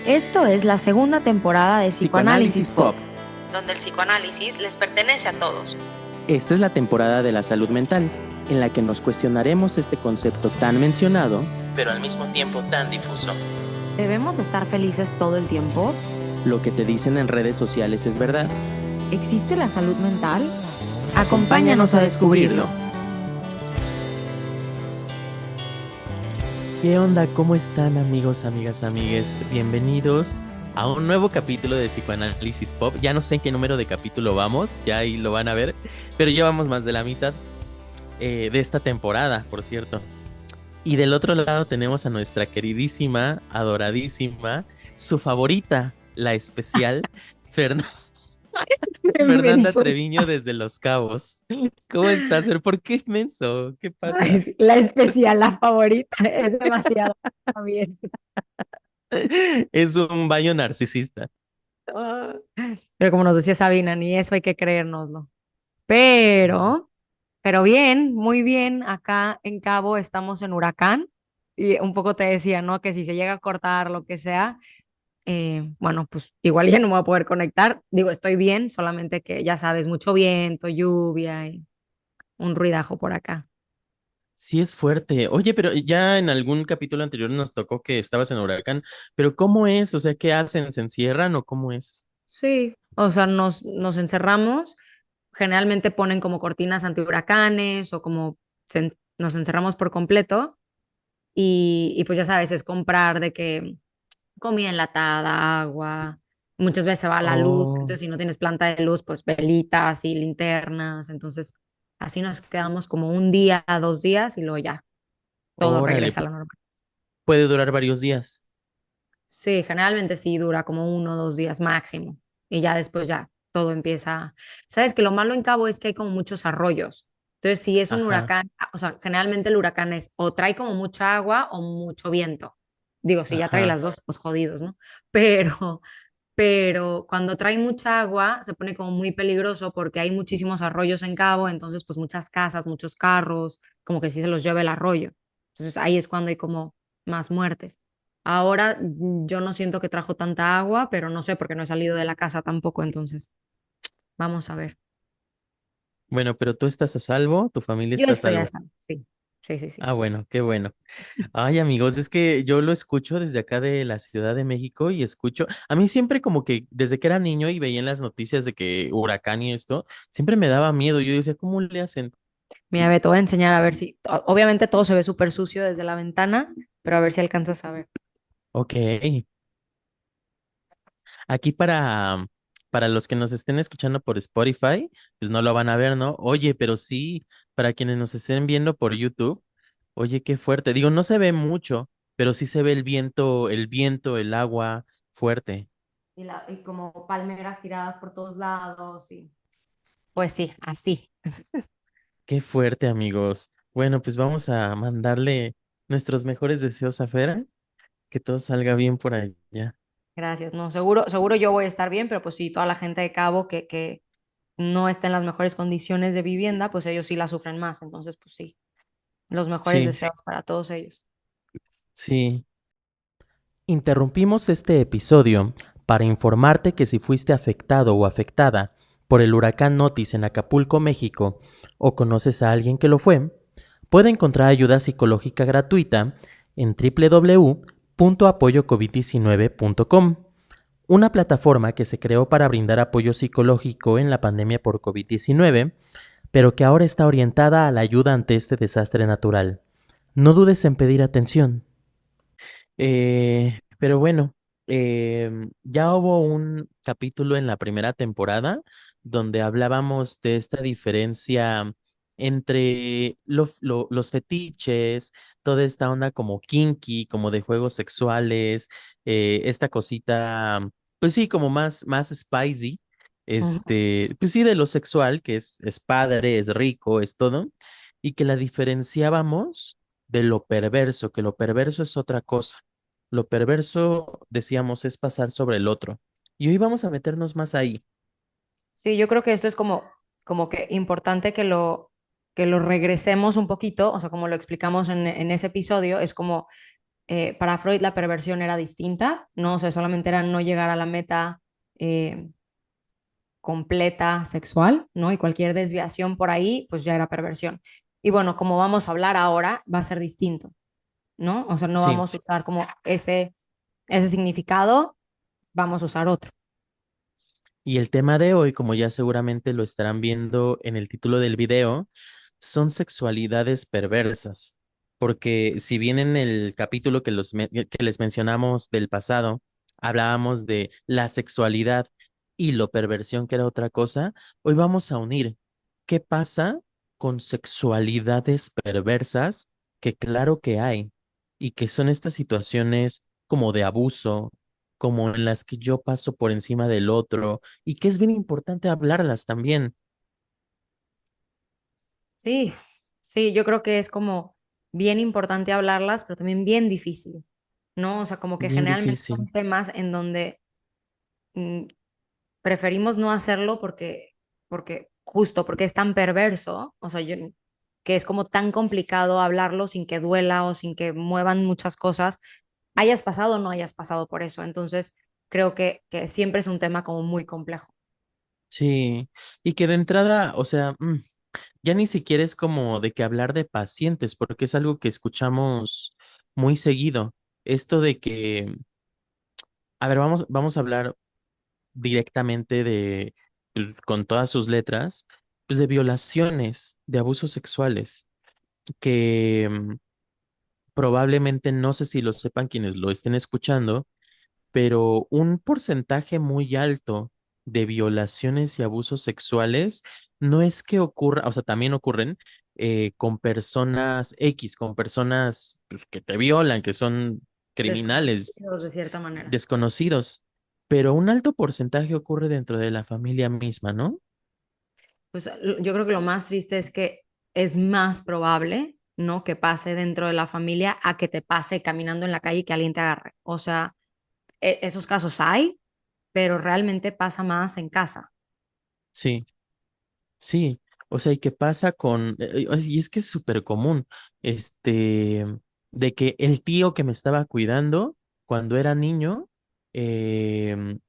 Esto es la segunda temporada de Psicoanálisis Pop. donde el psicoanálisis les pertenece a todos. Esta es la temporada de la salud mental, en la que nos cuestionaremos este concepto tan mencionado, pero al mismo tiempo tan difuso. ¿Debemos estar felices todo el tiempo? Lo que te dicen en redes sociales es verdad. ¿Existe la salud mental? Acompáñanos a descubrirlo. ¿Qué onda? ¿Cómo están, amigos, amigas, amigues? Bienvenidos a un nuevo capítulo de Psicoanálisis Pop. Ya no sé en qué número de capítulo vamos, ya ahí lo van a ver, pero ya vamos más de la mitad de esta temporada, por cierto. Y del otro lado tenemos a nuestra queridísima, adoradísima, su favorita, la especial, Fern- Fernanda Mensos. Treviño desde Los Cabos. ¿Cómo estás, Fer? ¿Por qué menso? ¿Qué Ay, pasa? sí, la especial, la favorita, es demasiado obvio. Es un baño narcisista. Ah. Pero como nos decía Sabina, ni eso hay que creérnoslo. Pero bien, muy bien. Acá en Cabo estamos en huracán y un poco te decía, ¿no? Que si se llega a cortar lo que sea, bueno, pues igual ya no me voy a poder conectar. Digo, estoy bien, solamente que ya sabes, mucho viento, lluvia y un ruidajo por acá. Sí es fuerte. Oye, pero ya en algún capítulo anterior nos tocó que estabas en huracán, pero ¿cómo es? O sea, ¿qué hacen? ¿Se encierran o cómo es? Sí, o sea, nos encerramos. Generalmente ponen como cortinas antihuracanes o como nos encerramos por completo y pues ya sabes, es comprar de que comida enlatada, agua. Muchas veces se va la luz, Oh, entonces si no tienes planta de luz, pues velitas y linternas. Entonces así nos quedamos como un día, 2 días y luego ya todo órale, regresa a la normal. puede durar varios días. Sí, generalmente sí dura como 1 o 2 días máximo y ya después ya todo empieza. Sabes que lo malo en Cabo es que hay como muchos arroyos. Entonces, si es un Ajá, huracán, o sea, generalmente el huracán es o trae como mucha agua o mucho viento. Digo, si ya trae ajá. las dos, pues jodidos, ¿no? Pero, pero cuando trae mucha agua se pone como muy peligroso porque hay muchísimos arroyos en Cabo, entonces pues muchas casas, muchos carros, como que sí se los lleva el arroyo. Entonces ahí es cuando hay como más muertes. Ahora yo no siento que trajo tanta agua, pero no sé porque no he salido de la casa tampoco, entonces vamos a ver. Bueno, pero tú estás a salvo, tu familia Yo está a estoy a salvo. salvo, sí, sí, sí, sí. Ah, bueno, qué bueno. Ay, amigos, es que yo lo escucho desde acá de la Ciudad de México y escucho, a mí siempre como que desde que era niño y veía en las noticias de que huracán y esto, siempre me daba miedo. Yo decía, ¿cómo le hacen? Mira, ve, te voy a enseñar a ver si, obviamente todo se ve súper sucio desde la ventana, pero a ver si alcanzas a ver. Ok, aquí para los que nos estén escuchando por Spotify, pues no lo van a ver, ¿no? Oye, pero sí, para quienes nos estén viendo por YouTube, oye, qué fuerte. Digo, no se ve mucho, pero sí se ve el viento, el agua fuerte. Y como palmeras tiradas por todos lados, y pues sí, así. Qué fuerte, amigos. Bueno, pues vamos a mandarle nuestros mejores deseos a Fera, que todo salga bien por allá. Gracias. No, seguro, seguro yo voy a estar bien, pero pues sí, toda la gente de Cabo que no está en las mejores condiciones de vivienda, pues ellos sí la sufren más. Entonces, pues sí, los mejores Sí, deseos para todos ellos. sí. Interrumpimos este episodio para informarte que si fuiste afectado o afectada por el huracán Otis en Acapulco, México, o conoces a alguien que lo fue, puede encontrar ayuda psicológica gratuita en www.apoyocovid19.com, una plataforma que se creó para brindar apoyo psicológico en la pandemia por COVID-19, pero que ahora está orientada a la ayuda ante este desastre natural. No dudes en pedir atención. Pero bueno, ya hubo un capítulo en la primera temporada donde hablábamos de esta diferencia entre los fetiches, toda esta onda como kinky, como de juegos sexuales, esta cosita, pues sí, como más spicy, Ujú. pues sí, de lo sexual, que es padre, es rico, es todo, y que la diferenciábamos de lo perverso, que lo perverso es otra cosa. Lo perverso, decíamos, es pasar sobre el otro. Y hoy vamos a meternos más ahí. Sí, yo creo que esto es como que importante que lo regresemos un poquito, o sea, como lo explicamos en ese episodio, es como Para Freud la perversión era distinta, no, o sea, solamente era no llegar a la meta eh, completa sexual, ¿no? Y cualquier desviación por ahí, pues ya era perversión. Y bueno, como vamos a hablar ahora, va a ser distinto, ¿no? O sea, no Sí. vamos a usar como ese significado, vamos a usar otro. Y el tema de hoy, como ya seguramente lo estarán viendo en el título del video, son sexualidades perversas. Porque si bien en el capítulo que les mencionamos del pasado, hablábamos de la sexualidad y lo perversión, que era otra cosa, hoy vamos a unir qué pasa con sexualidades perversas, que claro que hay, y que son estas situaciones como de abuso, como en las que yo paso por encima del otro y que es bien importante hablarlas también. Sí, sí, yo creo que es como bien importante hablarlas, pero también bien difícil, ¿no? O sea, como que Bien generalmente son difícil. temas en donde mm, preferimos no hacerlo porque justo porque es tan perverso, o sea, que es como tan complicado hablarlo sin que duela o sin que muevan muchas cosas, hayas pasado o no hayas pasado por eso. Entonces, creo que siempre es un tema como muy complejo. Sí, y que de entrada, o sea, ya ni siquiera es como de que hablar de pacientes, porque es algo que escuchamos muy seguido. Esto de que, a ver, vamos a hablar directamente de, pues, con todas sus letras, pues de violaciones, de abusos sexuales, que probablemente no sé si lo sepan quienes lo estén escuchando, pero un porcentaje muy alto de violaciones y abusos sexuales no es que ocurra, o sea, también ocurren con personas X, con personas pues, que te violan, que son criminales Desconocidos de cierta manera. desconocidos, pero un alto porcentaje ocurre dentro de la familia misma, ¿no? Pues yo creo que lo más triste es que es más probable, ¿no? Que pase dentro de la familia a que te pase caminando en la calle y que alguien te agarre. O sea, esos casos hay, pero realmente pasa más en casa. Sí. Sí, o sea, ¿y qué pasa con, y es que es súper común, este, de que el tío que me estaba cuidando cuando era niño, em,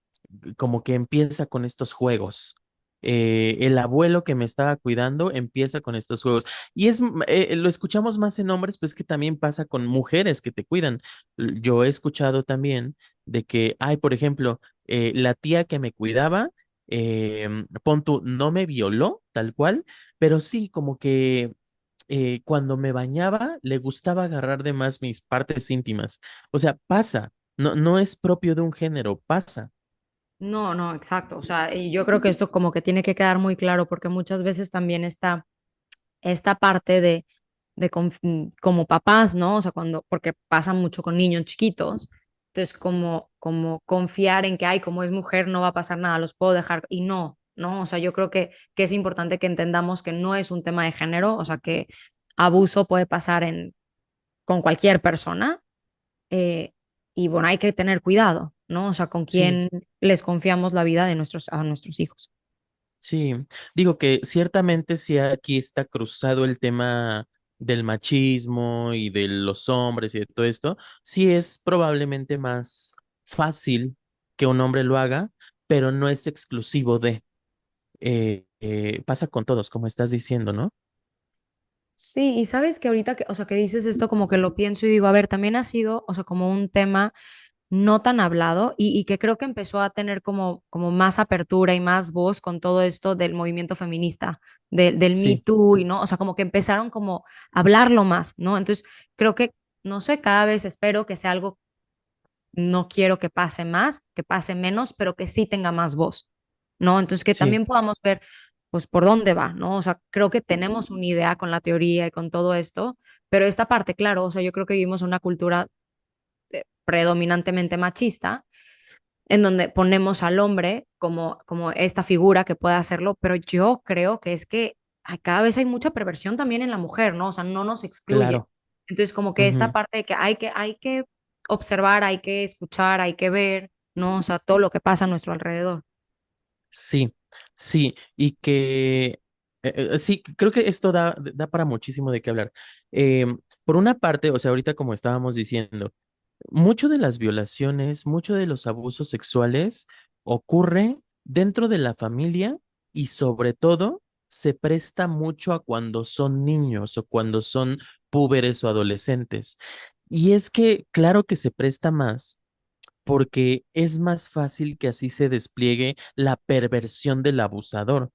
como que empieza con estos juegos. El abuelo que me estaba cuidando empieza con estos juegos. Y lo escuchamos más en hombres, pues que también pasa con mujeres que te cuidan. Yo he escuchado también de que, ay, por ejemplo, la tía que me cuidaba pon tú, no me violó tal cual, pero sí como que cuando me bañaba le gustaba agarrar de más mis partes íntimas. O sea, pasa, no es propio de un género, pasa. No, no, exacto. O sea, y yo creo que esto como que tiene que quedar muy claro porque muchas veces también está esta parte como papás, ¿no? O sea, porque pasa mucho con niños chiquitos, entonces como confiar en que, ay, como es mujer no va a pasar nada, los puedo dejar, y no, ¿no? O sea, yo creo que es importante que entendamos que no es un tema de género, o sea, que abuso puede pasar con cualquier persona, eh, y bueno, hay que tener cuidado, ¿no? O sea, con Sí, quién les confiamos la vida a nuestros hijos. sí. Digo que ciertamente sí aquí está cruzado el tema del machismo y de los hombres y de todo esto, sí es probablemente más fácil que un hombre lo haga, pero no es exclusivo de. Pasa con todos, como estás diciendo, ¿no? Sí, y sabes que ahorita o sea, que dices esto como que lo pienso y digo, a ver, también ha sido, o sea, como un tema no tan hablado y que creo que empezó a tener como más apertura y más voz con todo esto del movimiento feminista, del Me Sí, Too y no, o sea, como que empezaron como a hablarlo más, ¿no? Entonces, creo que, no sé, cada vez espero que sea algo, no quiero que pase más, que pase menos, pero que sí tenga más voz, ¿no? Entonces, que sí, también podamos ver, pues, por dónde va, ¿no? O sea, creo que tenemos una idea con la teoría y con todo esto, pero esta parte, claro, o sea, yo creo que vivimos una cultura predominantemente machista, en donde ponemos al hombre como esta figura que puede hacerlo, pero yo creo que es que cada vez hay mucha perversión también en la mujer, ¿no? O sea, no nos excluye. claro. Entonces, como que esta Ujú. parte de que hay que observar, hay que escuchar, hay que ver, ¿no? O sea, todo lo que pasa a nuestro alrededor. Sí, sí, y que sí, creo que esto da para muchísimo de qué hablar. Por una parte, o sea, ahorita como estábamos diciendo, mucho de las violaciones, mucho de los abusos sexuales ocurre dentro de la familia y sobre todo se presta mucho a cuando son niños o cuando son púberes o adolescentes. Y es que, claro que se presta más porque es más fácil que así se despliegue la perversión del abusador.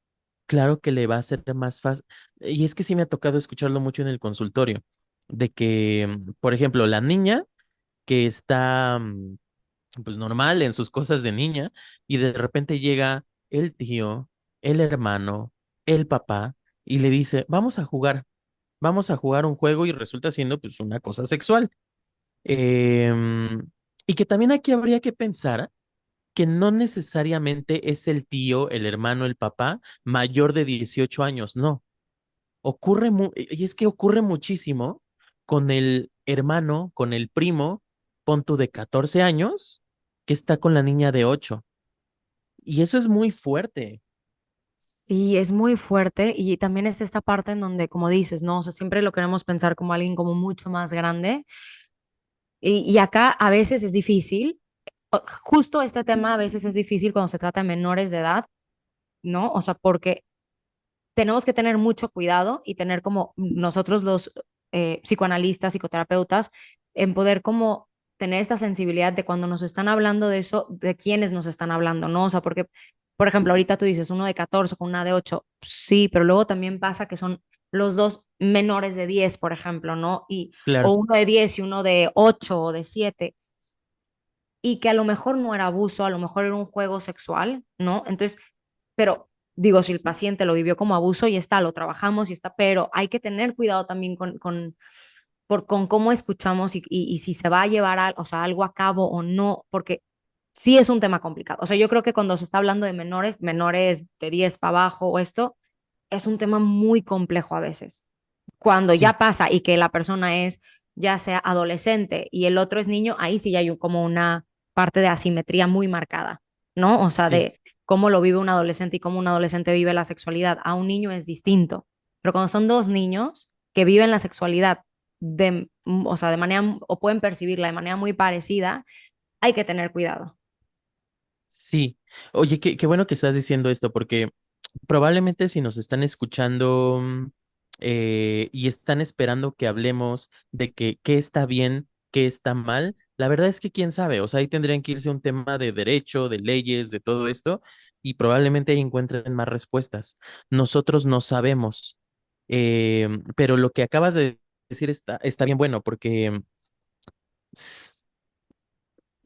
Claro que le va a ser más fácil. Y es que sí me ha tocado escucharlo mucho en el consultorio, de que, por ejemplo, la niña que está pues normal en sus cosas de niña y de repente llega el tío, el hermano, el papá y le dice, vamos a jugar un juego y resulta siendo pues una cosa sexual. Em, y que también aquí habría que pensar que no necesariamente es el tío, el hermano, el papá mayor de 18 años, no. Y es que ocurre muchísimo con el hermano, con el primo, pon tú de 14 años, que está con la niña de 8. Y eso es muy fuerte. Sí, es muy fuerte y también es esta parte en donde, como dices, ¿no? O sea, siempre lo queremos pensar como alguien como mucho más grande y acá a veces es difícil, justo este tema a veces es difícil cuando se trata de menores de edad, ¿no? O sea, porque tenemos que tener mucho cuidado y tener como nosotros los psicoanalistas, psicoterapeutas, en poder como tener esta sensibilidad de cuando nos están hablando de eso, de quiénes nos están hablando, ¿no? O sea, porque, por ejemplo, ahorita tú dices uno de 14 con una de 8 sí, pero luego también pasa que son los dos menores de 10 por ejemplo, ¿no? O Claro, uno de 10 y uno de 8 o de 7 y que a lo mejor no era abuso, a lo mejor era un juego sexual, ¿no? Entonces, pero digo, si el paciente lo vivió como abuso y está, lo trabajamos y está, pero hay que tener cuidado también con cómo escuchamos y si se va a llevar o sea, algo a cabo o no, porque sí es un tema complicado. O sea, yo creo que cuando se está hablando de menores, menores de 10 para abajo o esto, es un tema muy complejo a veces. Cuando sí, ya pasa y que la persona es ya sea adolescente y el otro es niño, ahí sí ya hay como una parte de asimetría muy marcada, ¿no? O sea, sí, de cómo lo vive un adolescente y cómo un adolescente vive la sexualidad. A un niño es distinto, pero cuando son dos niños que viven la sexualidad o sea, de manera, o pueden percibirla de manera muy parecida, hay que tener cuidado. sí. Oye, qué bueno que estás diciendo esto, porque probablemente si nos están escuchando y están esperando que hablemos de que qué está bien, qué está mal, la verdad es que quién sabe, o sea, ahí tendrían que irse a un tema de derecho, de leyes, de todo esto, y probablemente ahí encuentren más respuestas. Nosotros no sabemos, pero lo que acabas de decir está bien bueno, porque s-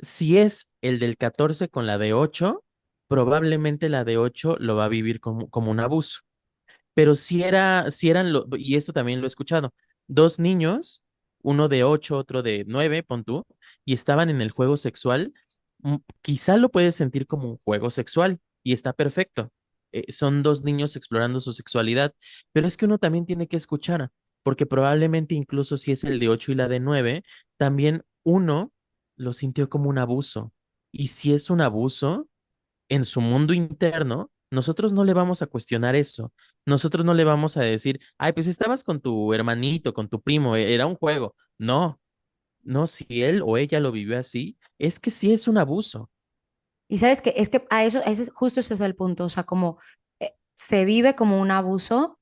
si es el del 14 con la de 8, probablemente la de 8 lo va a vivir como un abuso. Pero si eran, y esto también lo he escuchado, dos niños, uno de 8, otro de 9, pon tú, y estaban en el juego sexual, quizá lo puedes sentir como un juego sexual y está perfecto. Son dos niños explorando su sexualidad, pero es que uno también tiene que escuchar, porque probablemente incluso si es el de 8 y la de 9, también uno lo sintió como un abuso. Y si es un abuso, en su mundo interno, nosotros no le vamos a cuestionar eso. Nosotros no le vamos a decir, ay, pues estabas con tu hermanito, con tu primo, era un juego. No, no, si él o ella lo vivió así, es que sí es un abuso. Y sabes que es que a eso, justo ese es el punto, o sea, como se vive como un abuso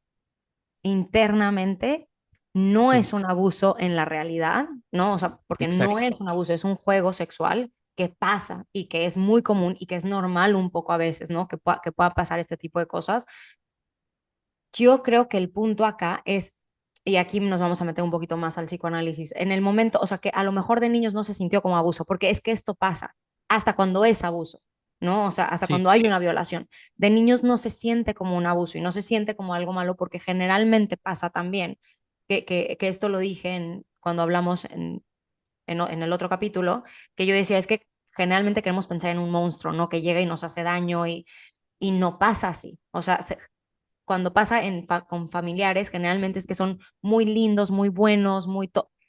internamente, no Sí, es un abuso en la realidad, ¿no? O sea, porque no exacto. es un abuso, es un juego sexual que pasa y que es muy común y que es normal un poco a veces, ¿no? Que pueda pasar este tipo de cosas. Yo creo que el punto acá es, y aquí nos vamos a meter un poquito más al psicoanálisis, en el momento, o sea, que a lo mejor de niños no se sintió como abuso, porque es que esto pasa hasta cuando es abuso, ¿no? O sea, hasta Sí, cuando hay una violación. De niños no se siente como un abuso y no se siente como algo malo porque generalmente pasa también, que esto lo dije cuando hablamos en el otro capítulo, que yo decía, es que generalmente queremos pensar en un monstruo, ¿no? Que llega y nos hace daño y no pasa así. O sea, cuando pasa con familiares, generalmente es que son muy lindos, muy buenos,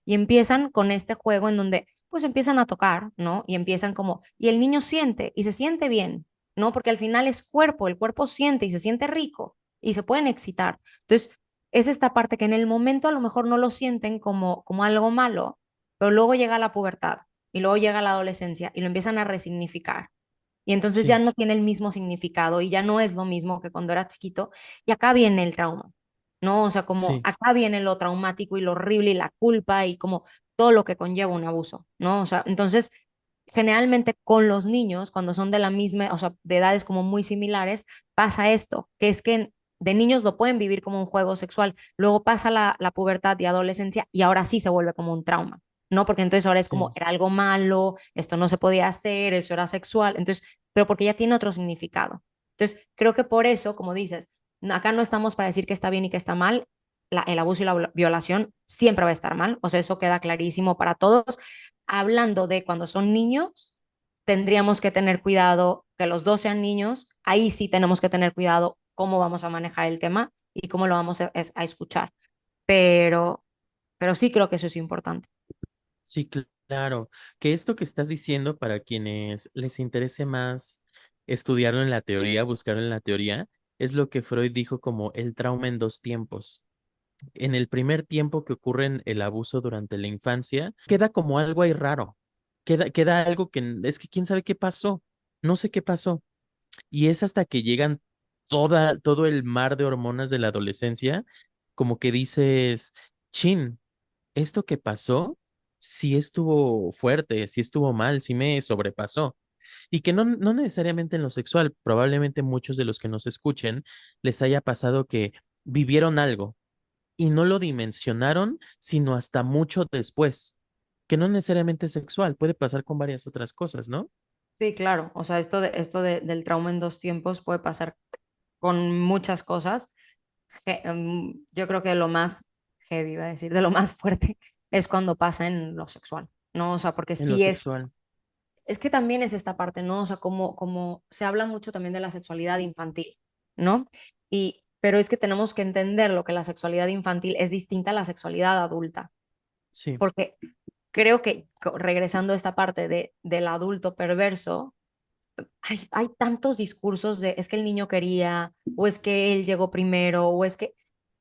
y empiezan con este juego en donde pues empiezan a tocar, ¿no? Y empiezan como, y el niño siente y se siente bien, ¿no? Porque al final es cuerpo, el cuerpo siente y se siente rico y se pueden excitar. Entonces, es esta parte que en el momento a lo mejor no lo sienten como algo malo, pero luego llega la pubertad y luego llega la adolescencia y lo empiezan a resignificar. Y entonces ya Sí, no tiene el mismo significado y ya no es lo mismo que cuando era chiquito. Y acá viene el trauma, ¿no? O sea, como sí, acá viene lo traumático y lo horrible y la culpa y como todo lo que conlleva un abuso, ¿no? O sea, entonces, generalmente con los niños, cuando son de la misma, o sea, de edades como muy similares, pasa esto, que es que de niños lo pueden vivir como un juego sexual, luego pasa la pubertad y adolescencia y ahora sí se vuelve como un trauma. ¿No? Porque entonces ahora es como, sí. era algo malo, esto no se podía hacer, eso era sexual, entonces, pero porque ya tiene otro significado. Entonces, creo que por eso, como dices, acá no estamos para decir que está bien y que está mal, el abuso y la violación siempre va a estar mal, o sea, eso queda clarísimo para todos. Hablando de cuando son niños, tendríamos que tener cuidado que los dos sean niños, ahí sí tenemos que tener cuidado cómo vamos a manejar el tema y cómo lo vamos a escuchar, pero, pero sí creo que eso es importante. Sí, claro. Que esto que estás diciendo para quienes les interese más estudiarlo en la teoría, buscarlo en la teoría, es lo que Freud dijo como el trauma en dos tiempos. En el primer tiempo que ocurre en el abuso durante la infancia, queda como algo ahí raro. Queda algo que es que quién sabe qué pasó. No sé qué pasó. Y es hasta que llegan todo el mar de hormonas de la adolescencia, como que dices, chin, esto que pasó sí estuvo fuerte, sí estuvo mal, sí me sobrepasó. Y que no necesariamente en lo sexual, probablemente muchos de los que nos escuchen les haya pasado que vivieron algo y no lo dimensionaron, sino hasta mucho después, que no necesariamente es sexual, puede pasar con varias otras cosas, ¿no? Sí, claro. O sea, del trauma en dos tiempos puede pasar con muchas cosas. Yo creo que lo más heavy, iba a decir, de lo más fuerte es cuando pasa en lo sexual, ¿no? O sea, porque En lo sí sexual. es que también es esta parte, ¿no? O sea, como se habla mucho también de la sexualidad infantil, ¿no? Pero es que tenemos que entender lo que la sexualidad infantil es distinta a la sexualidad adulta, Sí, porque creo que regresando a esta parte del adulto perverso, hay tantos discursos de es que el niño quería, o es que él llegó primero, o es que,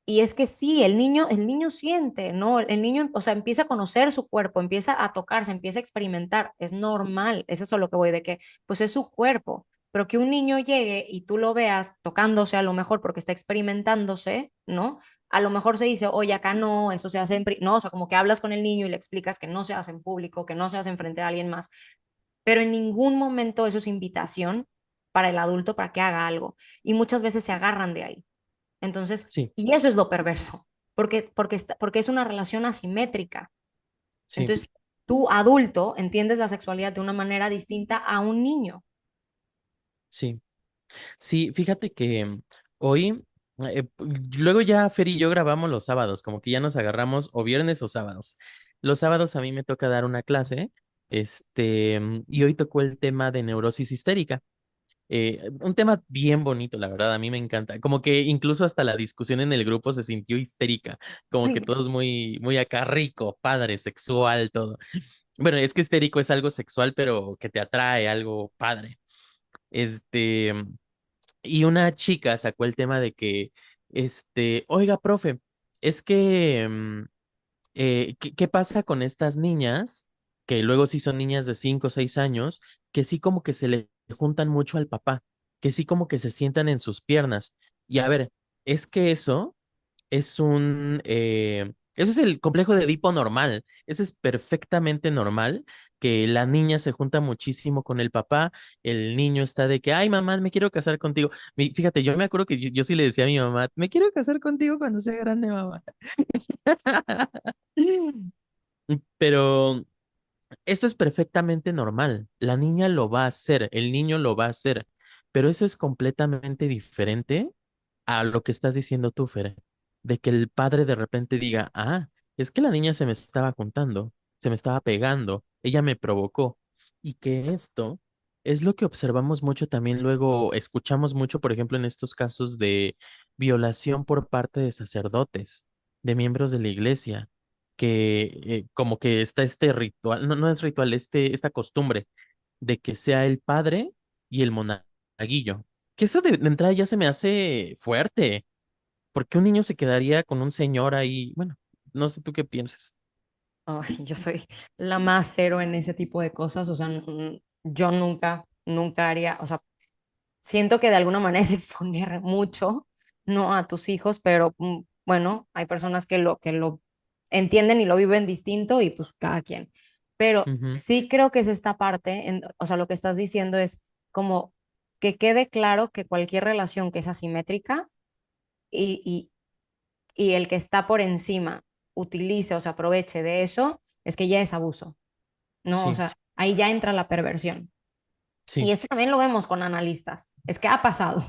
y es que sí, el niño siente, ¿no? El niño, o sea, empieza a conocer su cuerpo, empieza a tocarse, empieza a experimentar, es normal, es eso lo que voy de que, pues es su cuerpo, pero que un niño llegue y tú lo veas tocándose a lo mejor porque está experimentándose, ¿no? A lo mejor se dice, oye, acá no, eso se hace no, o sea, como que hablas con el niño y le explicas que no se hace en público, que no se hace en frente de alguien más, pero en ningún momento eso es invitación para el adulto para que haga algo. Y muchas veces se agarran de ahí. Entonces, sí, y eso es lo perverso, porque es una relación asimétrica. sí, Entonces, tú adulto entiendes la sexualidad de una manera distinta a un niño. sí. Sí, fíjate que hoy, luego ya Fer y yo grabamos los sábados, como que ya nos agarramos o viernes o sábados. Los sábados a mí me toca dar una clase, y hoy tocó el tema de neurosis histérica. Un tema bien bonito, la verdad, a mí me encanta. Como que incluso hasta la discusión en el grupo se sintió histérica, como que Ay, todos muy acá rico, padre, sexual, todo. Bueno, es que histérico es algo sexual, pero que te atrae, algo padre. Este, y una chica sacó el tema de que, oiga, profe, es que, ¿qué pasa con estas niñas, que luego sí son niñas de 5 o 6 años, que sí como que se le juntan mucho al papá, que sí como que se sientan en sus piernas? Y a ver, es que eso es el complejo de Edipo normal. Eso es perfectamente normal, que la niña se junta muchísimo con el papá, el niño está de que, ay, mamá, me quiero casar contigo. Fíjate, yo me acuerdo que yo sí le decía a mi mamá, me quiero casar contigo cuando sea grande, mamá. Pero esto es perfectamente normal. La niña lo va a hacer, el niño lo va a hacer, pero eso es completamente diferente a lo que estás diciendo tú, Fer, de que el padre de repente diga, ah, es que la niña se me estaba juntando, se me estaba pegando, ella me provocó, y que esto es lo que observamos mucho también luego, escuchamos mucho, por ejemplo, en estos casos de violación por parte de sacerdotes, de miembros de la iglesia, que como que está este ritual, no es ritual, esta costumbre de que sea el padre y el monaguillo. Que eso de entrada ya se me hace fuerte. ¿Por qué un niño se quedaría con un señor ahí? Bueno, no sé tú qué piensas. Ay, yo soy la más cero en ese tipo de cosas, o sea, yo nunca, nunca haría, o sea, siento que de alguna manera es exponer mucho, ¿no? A tus hijos, pero bueno, hay personas que lo entienden y lo viven distinto y pues cada quien. Pero Ujú. sí creo que es esta parte, o sea, lo que estás diciendo es como que quede claro que cualquier relación que es asimétrica y, y, y el que está por encima utilice o se aproveche de eso, es que ya es abuso, ¿no? O Sí, sea, ahí ya entra la perversión. Y sí, esto también lo vemos con analistas. Es que ha pasado.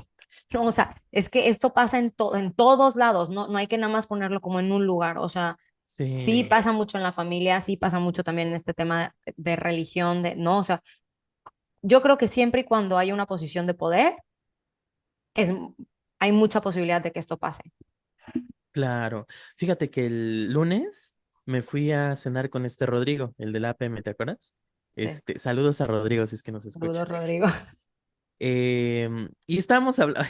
No, o sea, es que esto pasa en todos lados, no, no hay que nada más ponerlo como en un lugar. O sea, sí sí, pasa mucho en la familia, sí pasa mucho también en este tema de religión, no, o sea, yo creo que siempre y cuando hay una posición de poder, es, hay mucha posibilidad de que esto pase. claro. Fíjate que el lunes me fui a cenar con este Rodrigo, el del APM, ¿te acuerdas? Sí. Saludos a Rodrigo si es que nos escucha. Saludos, Rodrigo. Y estábamos hablando,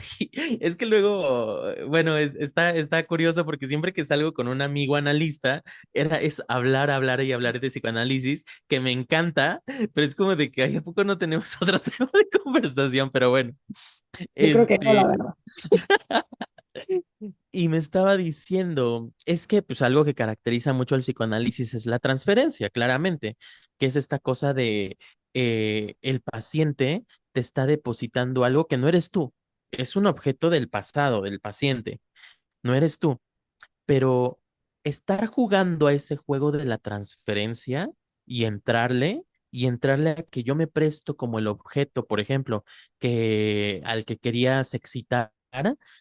es que luego, bueno, está curioso porque siempre que salgo con un amigo analista, es hablar, hablar y hablar de psicoanálisis, que me encanta, pero es como de que ay, ¿a poco no tenemos otro tema de conversación? Pero bueno, Yo creo que no, la este, verdad. y me estaba diciendo, es que pues algo que caracteriza mucho al psicoanálisis es la transferencia, claramente, que es esta cosa de el paciente te está depositando algo que no eres tú, es un objeto del pasado, del paciente, no eres tú, pero estar jugando a ese juego de la transferencia y entrarle a que yo me presto como el objeto, por ejemplo, que al que querías excitar,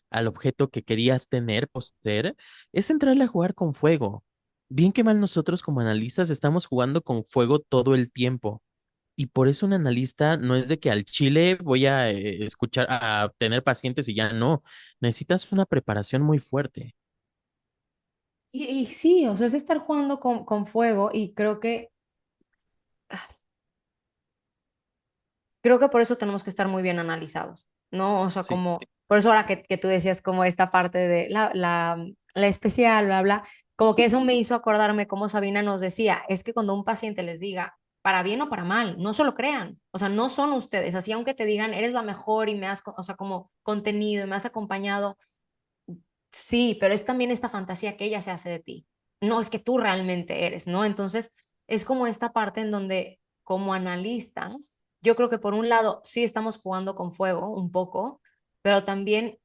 al objeto que querías tener, poseer, es entrarle a jugar con fuego. Bien que mal nosotros como analistas estamos jugando con fuego todo el tiempo. Y por eso un analista no es de que al chile voy a escuchar, a tener pacientes y ya no. Necesitas una preparación muy fuerte. Y sí, o sea, es estar jugando con fuego y creo que por eso tenemos que estar muy bien analizados, ¿no? O sea, Sí. como, por eso ahora que tú decías como esta parte de la especial, bla, bla, como que eso me hizo acordarme como Sabina nos decía, es que cuando un paciente les diga, para bien o para mal, no se lo crean, o sea, no son ustedes, así aunque te digan, eres la mejor y me has, o sea, como contenido y me has acompañado, sí, pero es también esta fantasía que ella se hace de ti, no es que tú realmente eres, ¿no? Entonces, es como esta parte en donde, como analistas, yo creo que por un lado sí estamos jugando con fuego un poco, pero también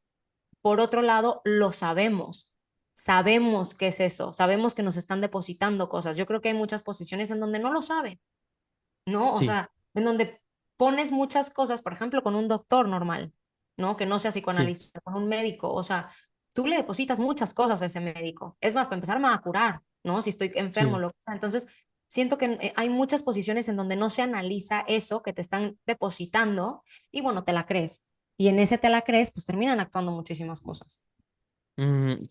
por otro lado lo sabemos. Sabemos qué es eso, sabemos que nos están depositando cosas. Yo creo que hay muchas posiciones en donde no lo saben, ¿no? O Sí, sea, en donde pones muchas cosas, por ejemplo, con un doctor normal, ¿no? Que no sea sí, psicoanalista, con un médico, o sea, tú le depositas muchas cosas a ese médico. Es más, para empezar, me va a curar, ¿no? Si estoy enfermo, sí. lo que sea. Entonces, siento que hay muchas posiciones en donde no se analiza eso que te están depositando y bueno, te la crees. Y en ese te la crees, pues terminan actuando muchísimas cosas.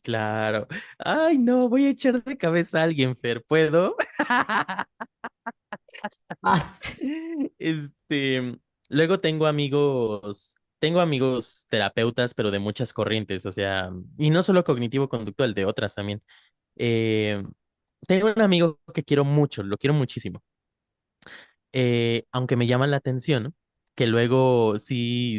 Claro. Ay, no, voy a echar de cabeza a alguien, Fer, ¿puedo? Vas. Luego tengo amigos terapeutas, pero de muchas corrientes, o sea, y no solo cognitivo-conductual, de otras también. Eh, Tengo un amigo que quiero mucho, lo quiero muchísimo. Aunque me llama la atención que luego sí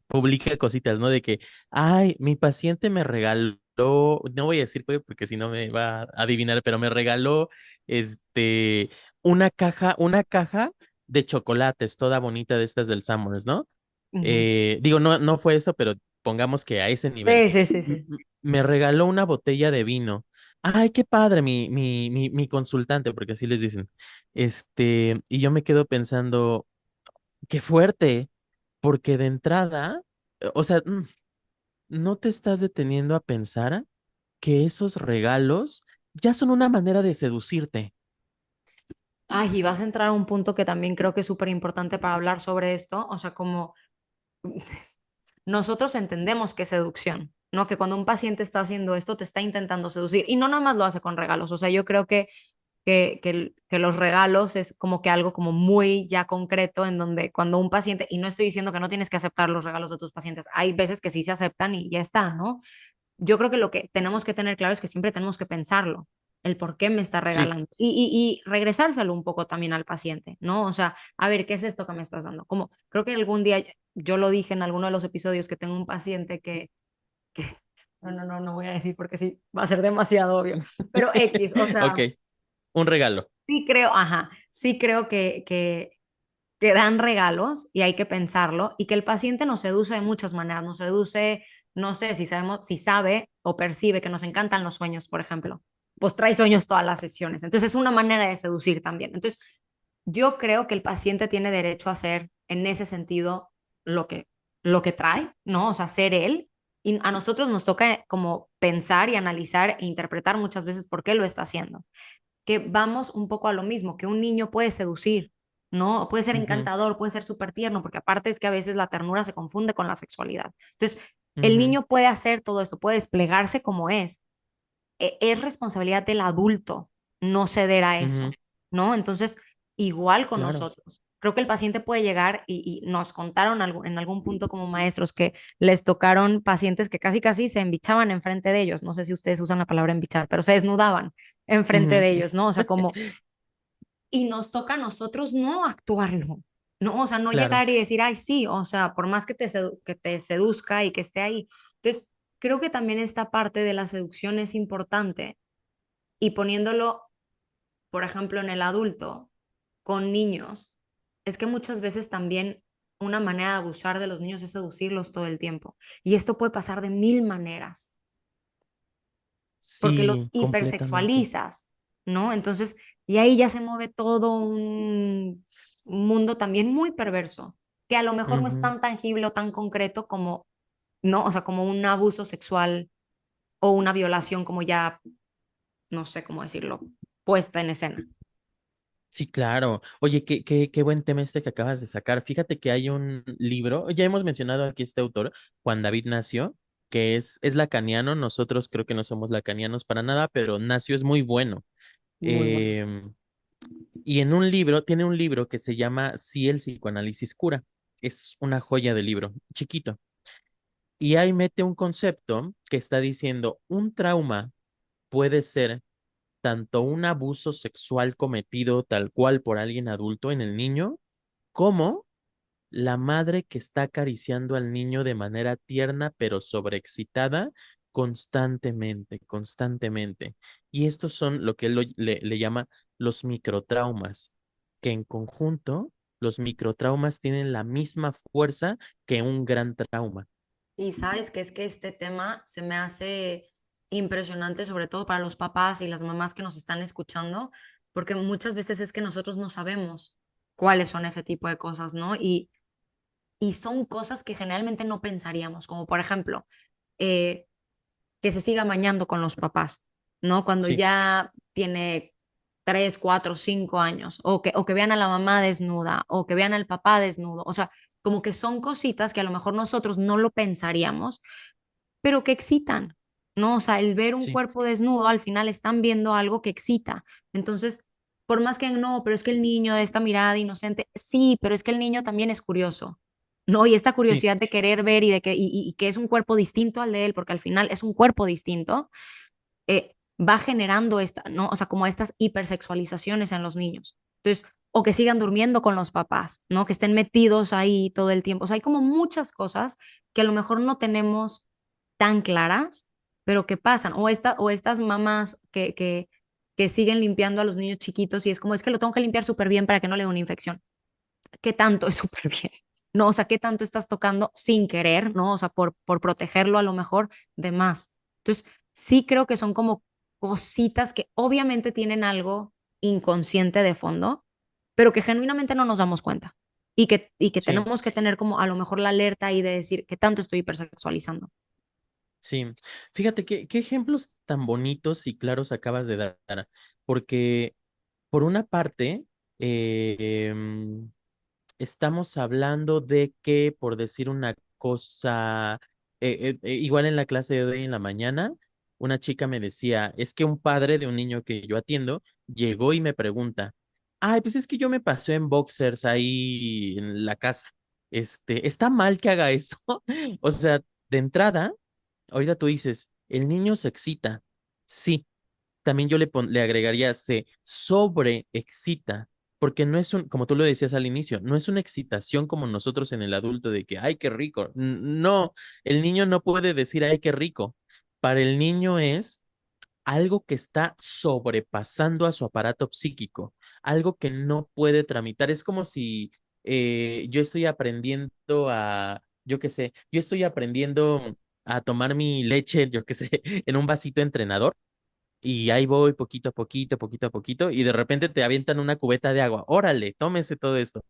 publica cositas, ¿no? De que, ay, mi paciente me regaló, no voy a decir cuál, porque si no me va a adivinar, pero me regaló, este, una caja de chocolates, toda bonita de estas del Summers, ¿no? Ujú. Digo, no, no fue eso, pero pongamos que a ese nivel. Sí, sí, sí, sí. Me regaló una botella de vino. Ay, qué padre, mi consultante, porque así les dicen. Y yo me quedo pensando, qué fuerte, porque de entrada, o sea, no te estás deteniendo a pensar que esos regalos ya son una manera de seducirte. Ay, y vas a entrar a un punto que también creo que es súper importante para hablar sobre esto, o sea, como nosotros entendemos que es seducción, ¿no? Que cuando un paciente está haciendo esto, te está intentando seducir y no nada más lo hace con regalos. O sea, yo creo que los regalos es como que algo como muy ya concreto en donde cuando un paciente, y no estoy diciendo que no tienes que aceptar los regalos de tus pacientes, hay veces que sí se aceptan y ya está, ¿no? Yo creo que lo que tenemos que tener claro es que siempre tenemos que pensarlo. el por qué me está Sí. regalando y regresárselo un poco también al paciente, ¿no? O sea, a ver, ¿qué es esto que me estás dando? Como creo que algún día yo lo dije en alguno de los episodios que tengo un paciente que no voy a decir porque sí, va a ser demasiado obvio, pero X, o Ok, sea, un regalo. sí creo, ajá, sí creo que dan regalos y hay que pensarlo y que el paciente nos seduce de muchas maneras, nos seduce, no sé, si sabemos, si sabe o percibe que nos encantan los sueños, por ejemplo, pues trae sueños todas las sesiones. Entonces es una manera de seducir también. Entonces yo creo que el paciente tiene derecho a hacer en ese sentido lo que, lo que trae, ¿no? O sea, ser él. Y a nosotros nos toca como pensar y analizar e interpretar muchas veces por qué lo está haciendo. Que vamos un poco a lo mismo, que un niño puede seducir, ¿no? Puede ser Ujú, encantador, puede ser súper tierno, porque aparte es que a veces la ternura se confunde con la sexualidad. Entonces, el ujú, niño puede hacer todo esto, puede desplegarse como es. Es responsabilidad del adulto no ceder a ujú, eso, ¿no? Entonces, igual con claro. nosotros. Creo que el paciente puede llegar y nos contaron en algún punto como maestros que les tocaron pacientes que casi casi se embichaban enfrente de ellos. No sé si ustedes usan la palabra embichar, pero se desnudaban enfrente Ujú, de ellos, ¿no? O sea, como y nos toca a nosotros no actuarlo, ¿no? O sea, no claro. llegar y decir, ay, sí, o sea, por más que que te seduzca y que esté ahí. Entonces, creo que también esta parte de la seducción es importante y poniéndolo, por ejemplo, en el adulto, con niños, es que muchas veces también una manera de abusar de los niños es seducirlos todo el tiempo. Y esto puede pasar de mil maneras porque los Sí, completamente. hipersexualizas, ¿no? Entonces, y ahí ya se mueve todo un mundo también muy perverso, que a lo mejor no es Ujú. tan tangible o tan concreto como, ¿no? O sea, como un abuso sexual o una violación como ya, no sé cómo decirlo, puesta en escena. Sí, claro. Oye, qué buen tema este que acabas de sacar. Fíjate que hay un libro, ya hemos mencionado aquí este autor, Juan David Nacio, que es lacaniano. Nosotros creo que no somos lacanianos para nada, pero Nacio es muy bueno. Muy bueno. Em, y en un libro, tiene un libro que se llama Si el psicoanálisis cura. Es una joya de libro, chiquito. Y ahí mete un concepto que está diciendo, un trauma puede ser tanto un abuso sexual cometido tal cual por alguien adulto en el niño, como la madre que está acariciando al niño de manera tierna pero sobreexcitada constantemente, constantemente. Y estos son lo que él le llama los microtraumas, que en conjunto los microtraumas tienen la misma fuerza que un gran trauma. Y sabes que es que este tema se me hace impresionante, sobre todo para los papás y las mamás que nos están escuchando, porque muchas veces es que nosotros no sabemos cuáles son ese tipo de cosas, ¿no? Y son cosas que generalmente no pensaríamos, como por ejemplo, eh, que se siga mañando con los papás, ¿no? Cuando Sí, ya tiene 3, 4, 5 años, o que vean a la mamá desnuda, o que vean al papá desnudo, o sea, como que son cositas que a lo mejor nosotros no lo pensaríamos, pero que excitan, ¿no? O sea, el ver un sí, cuerpo desnudo, al final están viendo algo que excita. Entonces, por más que no, pero es que el niño, esta mirada inocente, sí, pero es que el niño también es curioso, ¿no? Y esta sí, curiosidad de querer ver y que es un cuerpo distinto al de él, porque al final es un cuerpo distinto, va generando esta, ¿no? O sea, como estas hipersexualizaciones en los niños. Entonces, o que sigan durmiendo con los papás, ¿no? Que estén metidos ahí todo el tiempo. O sea, hay como muchas cosas que a lo mejor no tenemos tan claras, pero que pasan. O estas mamás que siguen limpiando a los niños chiquitos y es como, es que lo tengo que limpiar súper bien para que no le dé una infección. ¿Qué tanto es súper bien? No, o sea, ¿qué tanto estás tocando sin querer, ¿no? O sea, por protegerlo a lo mejor de más. Entonces, sí creo que son como cositas que obviamente tienen algo inconsciente de fondo, pero que genuinamente no nos damos cuenta. Y que sí. tenemos que tener como a lo mejor la alerta ahí de decir qué tanto estoy hipersexualizando. Sí, fíjate qué ejemplos tan bonitos y claros acabas de dar, porque por una parte, estamos hablando de que, por decir una cosa, igual en la clase de hoy en la mañana, una chica me decía, es que un padre de un niño que yo atiendo llegó y me pregunta, ay, pues es que yo me pasé en boxers ahí en la casa. ¿Está mal que haga eso? O sea, de entrada, ahorita tú dices, el niño se excita. Sí, también yo le agregaría, se sobreexcita, porque no es un, como tú lo decías al inicio, no es una excitación como nosotros en el adulto de que, ay, qué rico. No, el niño no puede decir, ay, qué rico. Para el niño es algo que está sobrepasando a su aparato psíquico, algo que no puede tramitar. Es como si yo estoy aprendiendo yo qué sé, yo estoy aprendiendo a tomar mi leche, yo qué sé, en un vasito entrenador. Y ahí voy poquito a poquito, poquito a poquito, y de repente te avientan una cubeta de agua. Órale, tómese todo esto.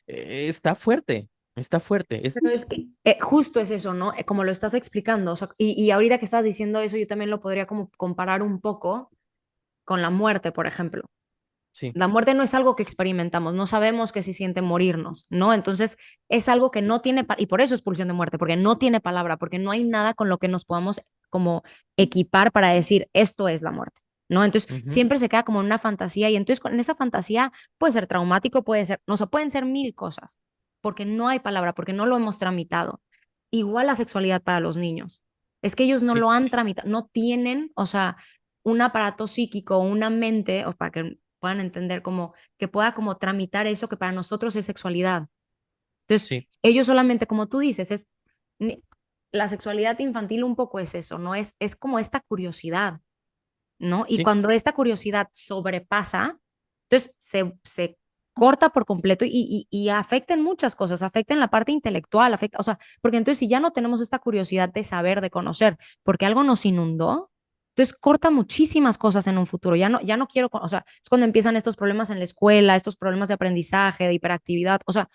Está fuerte, está fuerte. Pero es que justo es eso, ¿no? Como lo estás explicando, o sea, y ahorita que estás diciendo eso, yo también lo podría como comparar un poco con la muerte, por ejemplo. Sí, La muerte no es algo que experimentamos, no sabemos qué se siente morirnos, ¿no? Entonces es algo que no tiene, y por eso es pulsión de muerte, porque no tiene palabra, porque no hay nada con lo que nos podamos como equipar para decir esto es la muerte, ¿no? Entonces ujú, siempre se queda como en una fantasía y entonces con esa fantasía puede ser traumático, puede ser, no, o sea, pueden ser mil cosas, porque no hay palabra, porque no lo hemos tramitado. Igual la sexualidad para los niños. Es que ellos no sí, lo han tramitado, no tienen, o sea, un aparato psíquico, una mente, o para que puedan entender como que pueda como tramitar eso que para nosotros es sexualidad. Entonces, sí, ellos solamente, como tú dices, es la sexualidad infantil un poco es eso, ¿no? Es como esta curiosidad, ¿no? Y sí, cuando esta curiosidad sobrepasa, entonces se corta por completo y afecta en muchas cosas, afecta en la parte intelectual, afecta, o sea, porque entonces si ya no tenemos esta curiosidad de saber, de conocer, porque algo nos inundó, entonces corta muchísimas cosas en un futuro. Ya no quiero, o sea, es cuando empiezan estos problemas en la escuela, estos problemas de aprendizaje, de hiperactividad, o sea,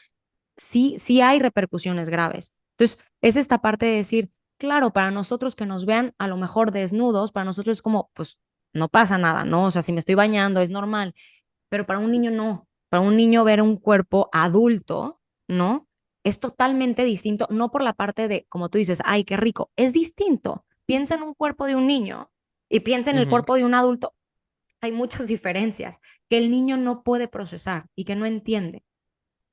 sí hay repercusiones graves. Entonces, es esta parte de decir, claro, para nosotros que nos vean a lo mejor desnudos, para nosotros es como, pues no pasa nada, ¿no? O sea, si me estoy bañando es normal, pero para un niño no. Para un niño ver un cuerpo adulto, ¿no? Es totalmente distinto, no por la parte de, como tú dices, ay, qué rico, es distinto. Piensa en un cuerpo de un niño y piensa en el ujú, cuerpo de un adulto. Hay muchas diferencias que el niño no puede procesar y que no entiende.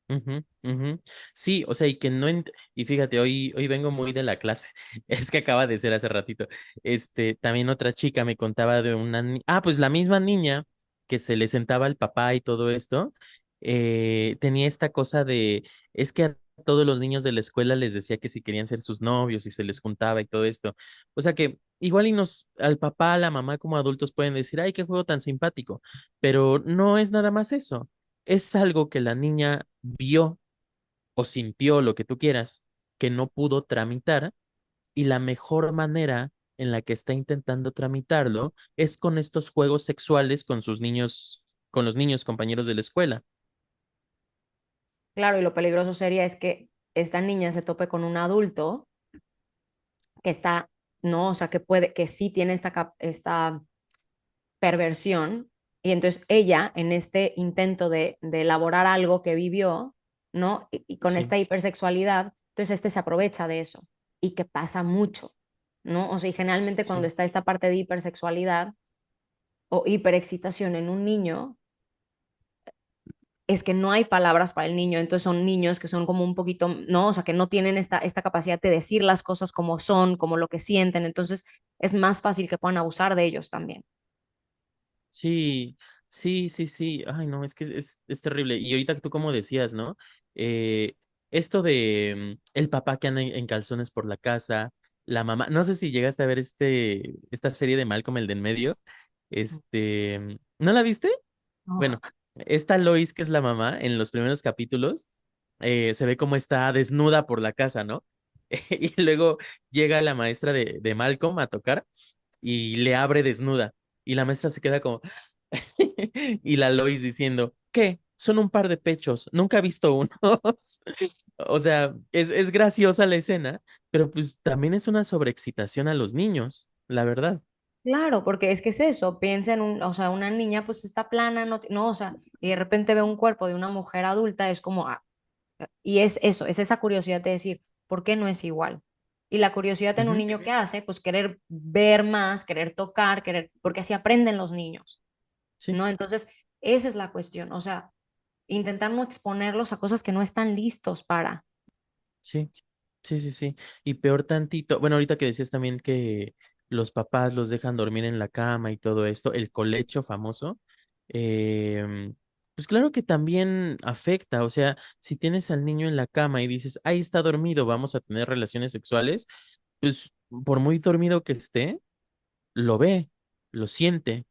ujú, ujú. Sí, o sea, y que no, y fíjate, hoy vengo muy de la clase, es que acaba de ser hace ratito, también otra chica me contaba de pues la misma niña que se le sentaba al papá y todo esto, tenía esta cosa de, es que a todos los niños de la escuela les decía que si querían ser sus novios y se les juntaba y todo esto, o sea que igual al papá, a la mamá como adultos pueden decir, ay, qué juego tan simpático, pero no es nada más eso. Es algo que la niña vio o sintió, lo que tú quieras, que no pudo tramitar, y la mejor manera en la que está intentando tramitarlo es con estos juegos sexuales con sus niños, con los niños compañeros de la escuela. Claro, y lo peligroso sería es que esta niña se tope con un adulto que está, no, o sea, que puede, que sí tiene esta perversión, y entonces ella, en este intento de elaborar algo que vivió, ¿no? Y con Sí, esta hipersexualidad, entonces este se aprovecha de eso, y que pasa mucho, ¿no? O sea, y generalmente cuando sí. está esta parte de hipersexualidad o hiperexcitación en un niño, es que no hay palabras para el niño, entonces son niños que son como un poquito, ¿no? O sea, que no tienen esta capacidad de decir las cosas como son, como lo que sienten, entonces es más fácil que puedan abusar de ellos también. Sí, sí, sí, sí. Ay, no, es que es terrible. Y ahorita tú como decías, ¿no? Eh, esto de el papá que anda en calzones por la casa, la mamá, no sé si llegaste a ver esta serie de Malcolm, el de en medio. ¿No la viste? No. Bueno, esta Lois, que es la mamá, en los primeros capítulos, se ve como está desnuda por la casa, ¿no? Y luego llega la maestra de Malcolm a tocar y le abre desnuda. Y la maestra se queda como, y la Lois diciendo, ¿qué? Son un par de pechos, nunca he visto unos. O sea, es graciosa la escena, pero pues también es una sobreexcitación a los niños, la verdad. Claro, porque es que es eso, piensa en un, o sea, una niña pues está plana, no, no, o sea, y de repente ve un cuerpo de una mujer adulta, es como, ah, y es eso, es esa curiosidad de decir, ¿por qué no es igual? Y la curiosidad en un Ujú, niño que hace, pues querer ver más, querer tocar, querer, porque así aprenden los niños, sí, ¿no? Entonces, esa es la cuestión, o sea, intentar no exponerlos a cosas que no están listos para. sí, sí, sí, sí. Y peor tantito, bueno, ahorita que decías también que los papás los dejan dormir en la cama y todo esto, el colecho famoso, pues claro que también afecta, o sea, si tienes al niño en la cama y dices, ahí está dormido, vamos a tener relaciones sexuales, pues por muy dormido que esté, lo ve, lo siente.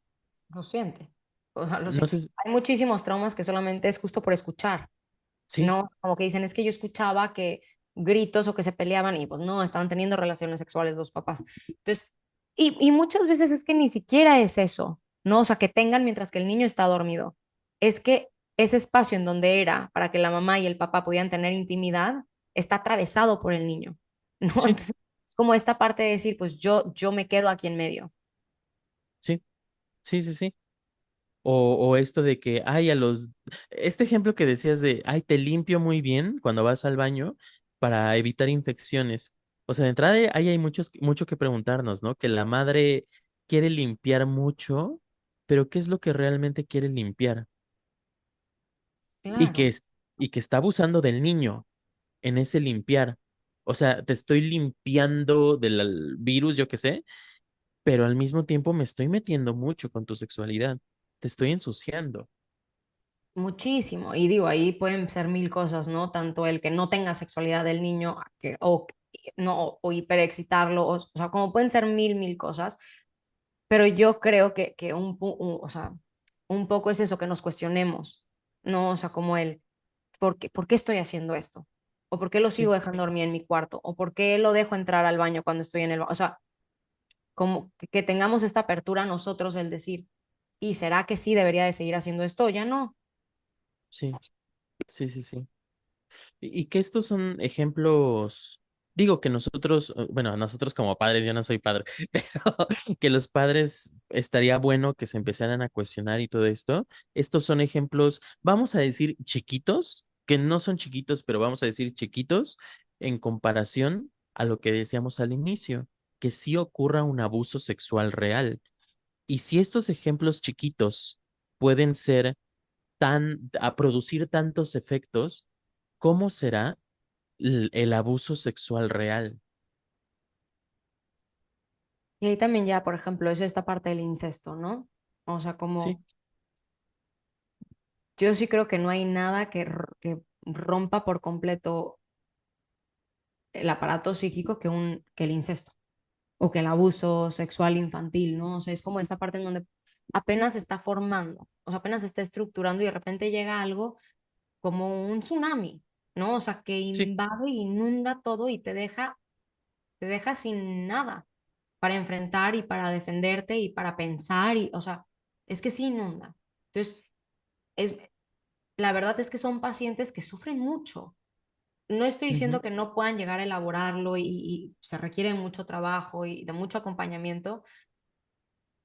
Lo siente. O sea, lo No siente. sé, Hay muchísimos traumas que solamente es justo por escuchar, sí, ¿no? Como que dicen, es que yo escuchaba que gritos o que se peleaban y pues no, estaban teniendo relaciones sexuales los papás. Entonces, y muchas veces es que ni siquiera es eso, ¿no? O sea, que tengan mientras que el niño está dormido. Es que ese espacio en donde era para que la mamá y el papá pudieran tener intimidad está atravesado por el niño, ¿no? sí, Entonces, es como esta parte de decir, pues yo me quedo aquí en medio. sí, sí, sí, sí. O esto de que, ay, este ejemplo que decías de, ay, te limpio muy bien cuando vas al baño para evitar infecciones. O sea, de entrada ahí hay mucho que preguntarnos, ¿no? Que la madre quiere limpiar mucho, pero ¿qué es lo que realmente quiere limpiar? Y Claro. y que está abusando del niño en ese limpiar. O sea, te estoy limpiando del virus, yo qué sé, pero al mismo tiempo me estoy metiendo mucho con tu sexualidad. Te estoy ensuciando. Muchísimo. Y digo, ahí pueden ser mil cosas, ¿no? Tanto el que no tenga sexualidad del niño o no, o hiperexcitarlo, o sea, como pueden ser mil cosas, pero yo creo que o sea, un poco es eso, que nos cuestionemos, ¿no? O sea, como el, por qué estoy haciendo esto? ¿O por qué lo sigo Sí, dejando dormir en mi cuarto? ¿O por qué lo dejo entrar al baño cuando estoy en el baño? O sea, como que tengamos esta apertura nosotros, el decir, ¿y será que sí debería de seguir haciendo esto? Ya no. sí, sí, sí, sí. Y que estos son ejemplos, digo que nosotros, bueno, nosotros como padres, yo no soy padre, pero que los padres estaría bueno que se empezaran a cuestionar y todo esto. Estos son ejemplos, vamos a decir chiquitos, que no son chiquitos, pero vamos a decir chiquitos en comparación a lo que decíamos al inicio, que sí ocurra un abuso sexual real. Y si estos ejemplos chiquitos pueden ser a producir tantos efectos, ¿cómo será el abuso sexual real? Y ahí también ya, por ejemplo, es esta parte del incesto, ¿no? O sea, Sí, como yo sí creo que no hay nada que rompa por completo el aparato psíquico que el incesto o que el abuso sexual infantil, ¿no? O sea, es como esta parte en donde apenas se está formando, o sea, apenas se está estructurando y de repente llega algo como un tsunami, ¿no? O sea, que sí, invade, inunda todo y te deja sin nada para enfrentar y para defenderte y para pensar y, o sea, es que sí inunda. Entonces, es, la verdad es que son pacientes que sufren mucho. No estoy ujú, diciendo que no puedan llegar a elaborarlo y se requiere mucho trabajo y de mucho acompañamiento,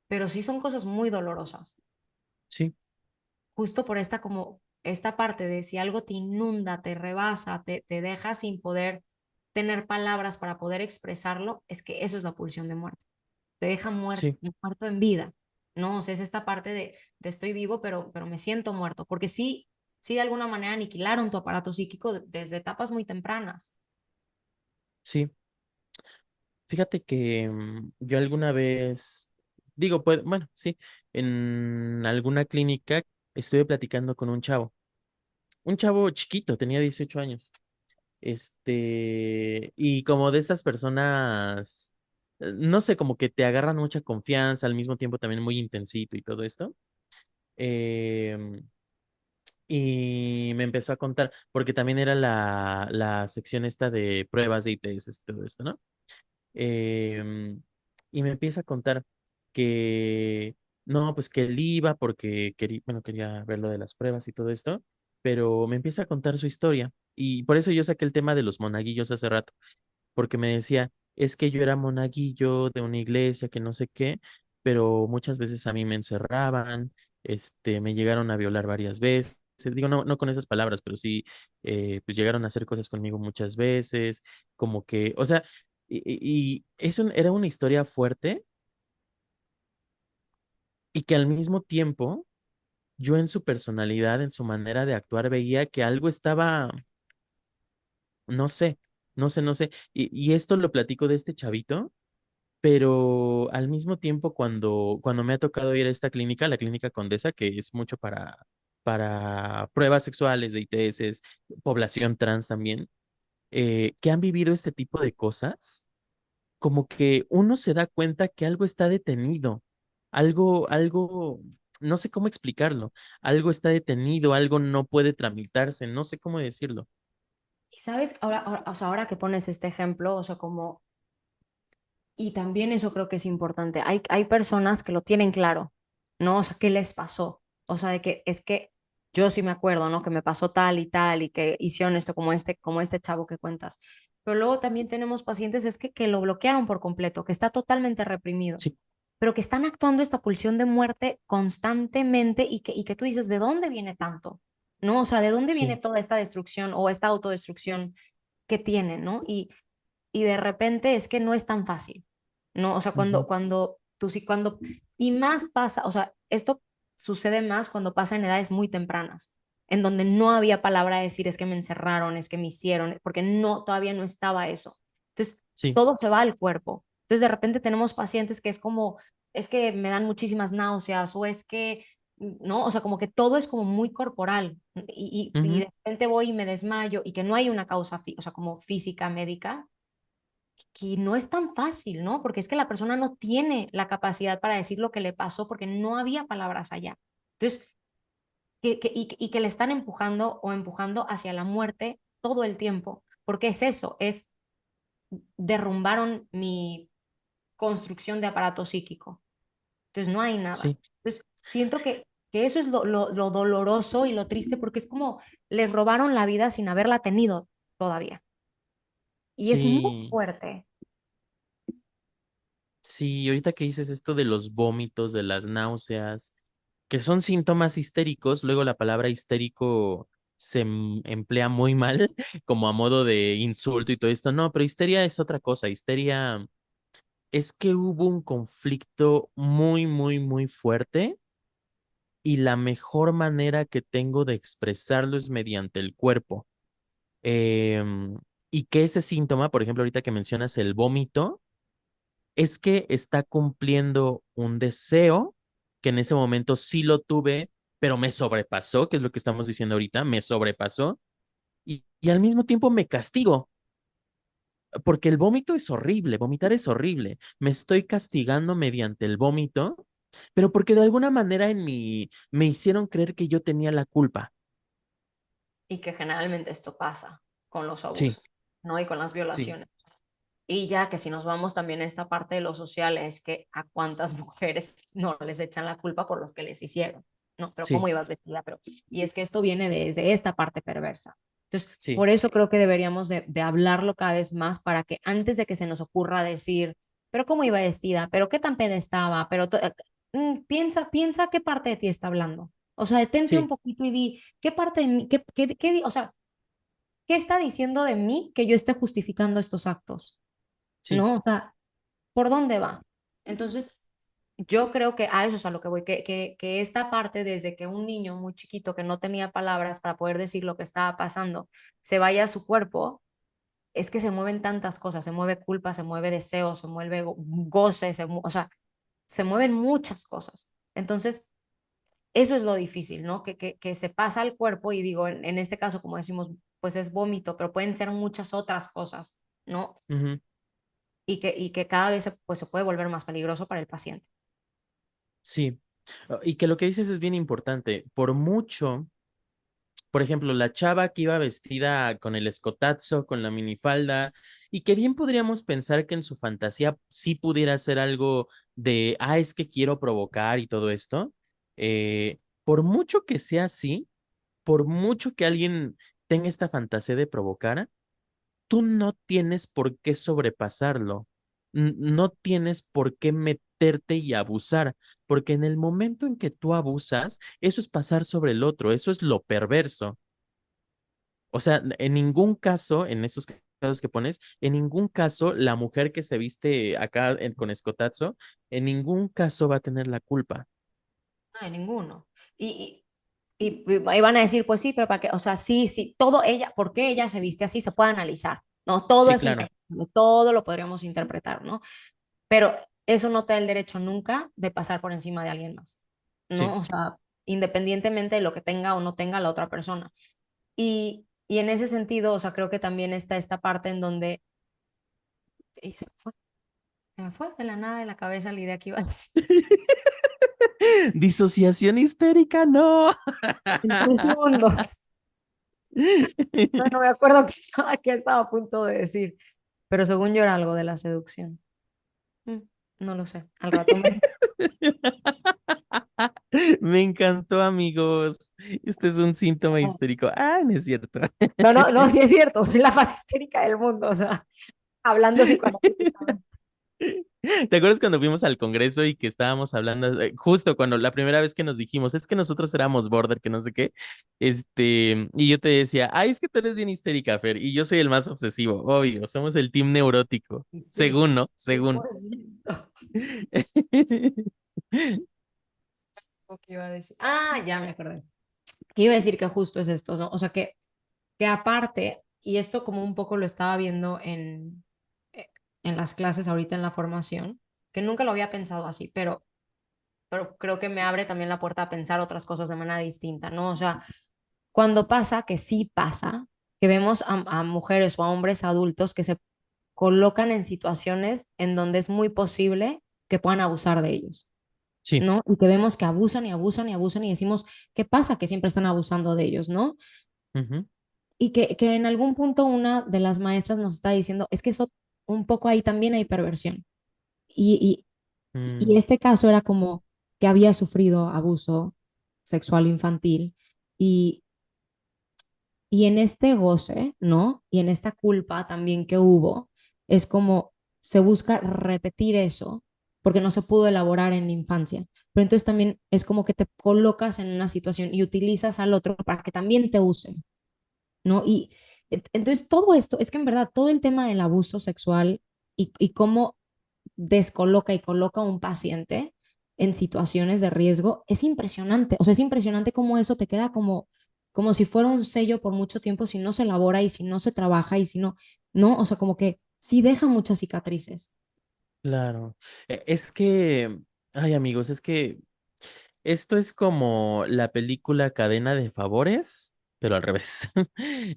pero sí son cosas muy dolorosas. sí, Justo por esta como esta parte de si algo te inunda, te rebasa, te deja sin poder tener palabras para poder expresarlo, es que eso es la pulsión de muerte. Te deja sí, muerto en vida, ¿no? O sea, es esta parte de estoy vivo, pero me siento muerto, porque sí, sí de alguna manera aniquilaron tu aparato psíquico desde etapas muy tempranas. sí. Fíjate que yo alguna vez, digo, pues, bueno, sí, en alguna clínica estuve platicando con un chavo chiquito, tenía 18 años. Y como de estas personas, no sé, como que te agarran mucha confianza, al mismo tiempo también muy intensito y todo esto. em, y me empezó a contar, porque también era la sección esta de pruebas de ITS y todo esto, ¿no? Em, y me empieza a contar que no, pues que él iba porque quería, bueno, quería ver lo de las pruebas y todo esto, pero me empieza a contar su historia. Y por eso yo saqué el tema de los monaguillos hace rato, porque me decía, es que yo era monaguillo de una iglesia que no sé qué, pero muchas veces a mí me encerraban, me llegaron a violar varias veces. Digo, no, no con esas palabras, pero sí, pues llegaron a hacer cosas conmigo muchas veces, como que, o sea, y eso era una historia fuerte y que al mismo tiempo yo en su personalidad, en su manera de actuar, veía que algo estaba, no sé, no sé. Y esto lo platico de este chavito pero al mismo tiempo cuando me ha tocado ir a esta clínica, la clínica Condesa, que es mucho para pruebas sexuales de ITS, población trans también, que han vivido este tipo de cosas, como que uno se da cuenta que algo está detenido, algo, no sé cómo explicarlo, algo está detenido, algo no puede tramitarse, no sé cómo decirlo. Y sabes, o sea, ahora que pones este ejemplo, o sea, como, y también eso creo que es importante, hay personas que lo tienen claro, ¿no? O sea, ¿qué les pasó? O sea, de que es que yo sí me acuerdo, ¿no? Que me pasó tal y que hicieron esto como este chavo que cuentas. Pero luego también tenemos pacientes es que lo bloquearon por completo, que está totalmente reprimido, Sí, pero que están actuando esta pulsión de muerte constantemente y que tú dices, ¿de dónde viene tanto? ¿No? O sea, ¿de dónde viene sí. toda esta destrucción o esta autodestrucción que tienen, ¿no? Y de repente es que no es tan fácil, ¿no? O sea, Ujú. cuando tú sí, cuando, y más pasa, o sea, esto sucede más cuando pasa en edades muy tempranas, en donde no había palabra de decir es que me encerraron, es que me hicieron, porque no, todavía no estaba eso. Entonces, Sí, todo se va al cuerpo. Entonces, de repente tenemos pacientes que es como, es que me dan muchísimas náuseas o es que, ¿no? O sea, como que todo es como muy corporal y ujú, de repente voy y me desmayo y que no hay una causa, o sea, como física, médica que no es tan fácil, ¿no? Porque es que la persona no tiene la capacidad para decir lo que le pasó porque no había palabras allá. Entonces, y que le están empujando o empujando hacia la muerte todo el tiempo, porque es eso, es derrumbaron mi construcción de aparato psíquico. Entonces, no hay nada. sí, Entonces, siento que eso es lo doloroso y lo triste porque es como les robaron la vida sin haberla tenido todavía. Y es muy sí. fuerte. Sí, ahorita que dices esto de los vómitos, de las náuseas, que son síntomas histéricos, luego la palabra histérico emplea muy mal como a modo de insulto y todo esto. No, pero histeria es otra cosa. Histeria es que hubo un conflicto muy, muy, muy fuerte y la mejor manera que tengo de expresarlo es mediante el cuerpo. Em, y que ese síntoma, por ejemplo, ahorita que mencionas el vómito, es que está cumpliendo un deseo que en ese momento sí lo tuve, pero me sobrepasó, que es lo que estamos diciendo ahorita, me sobrepasó y al mismo tiempo me castigo, porque el vómito es horrible, vomitar es horrible, me estoy castigando mediante el vómito, pero porque de alguna manera en mí me hicieron creer que yo tenía la culpa. Y que generalmente esto pasa con los Sí, abusos, ¿no? Y con las sí, violaciones. Y ya que si nos vamos también a esta parte de lo social, es que a cuántas mujeres no les echan la culpa por los que les hicieron, ¿no? Pero cómo sí, ibas vestida, pero... Y es que esto viene desde esta parte perversa. Entonces, sí, por eso creo que deberíamos de hablarlo cada vez más para que antes de que se nos ocurra decir, pero cómo iba vestida, pero qué tan peda estaba, pero piensa qué parte de ti está hablando. O sea, detente un sí, poquito y di, ¿qué parte de mí, o sea, qué está diciendo de mí que yo esté justificando estos actos? sí, ¿No? O sea, ¿por dónde va? Entonces, yo creo que a eso es a lo que voy, que esta parte desde que un niño muy chiquito que no tenía palabras para poder decir lo que estaba pasando, se vaya a su cuerpo, es que se mueven tantas cosas, se mueve culpa, se mueve deseo, se mueve goce, o sea, se mueven muchas cosas. Entonces, eso es lo difícil, ¿no? Que se pasa al cuerpo y digo, en este caso, como decimos, pues es vómito, pero pueden ser muchas otras cosas, ¿no? ujú, Y que cada vez pues, se puede volver más peligroso para el paciente. sí. Y que lo que dices es bien importante. Por mucho por ejemplo, la chava que iba vestida con el escotazo, con la minifalda, y que bien podríamos pensar que en su fantasía sí pudiera ser algo de, es que quiero provocar y todo esto, por mucho que sea así, por mucho que alguien tenga esta fantasía de provocar, tú no tienes por qué sobrepasarlo, no tienes por qué meterte y abusar, porque en el momento en que tú abusas, eso es pasar sobre el otro, eso es lo perverso. O sea, en ningún caso, en esos casos que pones, en ningún caso la mujer que se viste acá con escotazo, en ningún caso va a tener la culpa. No hay ninguno. Y ahí van a decir, pues sí, pero para qué, o sea, sí, sí, todo ella, ¿por qué ella se viste así? Se puede analizar, ¿no? Todo Sí, es claro. interpretable, todo lo podríamos interpretar, ¿no? pero eso no te da el derecho nunca de pasar por encima de alguien más, ¿no? Sí. O sea, independientemente de lo que tenga o no tenga la otra persona. Y en ese sentido, o sea, creo que también está esta parte en donde, y se me fue de la nada de la cabeza la idea que iba a decir. Disociación histérica, no. En 3 segundos. No, no me acuerdo qué estaba a punto de decir, pero según yo era algo de la seducción. Mm, no lo sé, al rato me... Me encantó, amigos. Este es un síntoma histérico. Ah, no es cierto. No, no, no, sí es cierto, soy la más histérica del mundo, o sea, hablando psicoanalíticamente. ¿Te acuerdas cuando fuimos al congreso y que estábamos hablando, justo cuando la primera vez que nos dijimos, es que nosotros éramos border, que no sé qué, y yo te decía, ay, es que tú eres bien histérica, Fer, y yo soy el más obsesivo, obvio, somos el team neurótico, Sí, según, ¿no? Según. 100%. ¿Qué iba a decir? Ah, ya me acordé. Iba a decir que justo es esto, ¿no? O sea, que aparte, y esto como un poco lo estaba viendo eh, en las clases ahorita en la formación, que nunca lo había pensado así, pero creo que me abre también la puerta a pensar otras cosas de manera distinta, ¿no? O sea, cuando pasa, que sí pasa, que vemos a mujeres o a hombres adultos que se colocan en situaciones en donde es muy posible que puedan abusar de ellos, Sí. ¿no? Y que vemos que abusan y abusan y abusan y decimos, ¿qué pasa? Que siempre están abusando de ellos, ¿no? Ujú. Y que en algún punto una de las maestras nos está diciendo, es que eso un poco ahí también hay perversión. Y, y Mm, este caso era como que había sufrido abuso sexual infantil y, y en este goce, ¿no? Y en esta culpa también que hubo, es como se busca repetir eso porque no se pudo elaborar en la infancia. Pero entonces también es como que te colocas en una situación y utilizas al otro para que también te usen. ¿No? Y entonces todo esto, es que en verdad todo el tema del abuso sexual y cómo descoloca y coloca a un paciente en situaciones de riesgo es impresionante. O sea, es impresionante cómo eso te queda como si fuera un sello por mucho tiempo si no se elabora y si no se trabaja y si no, ¿no? O sea, como que sí deja muchas cicatrices. claro. Es que, ay, amigos, es que esto es como la película Cadena de Favores, pero al revés.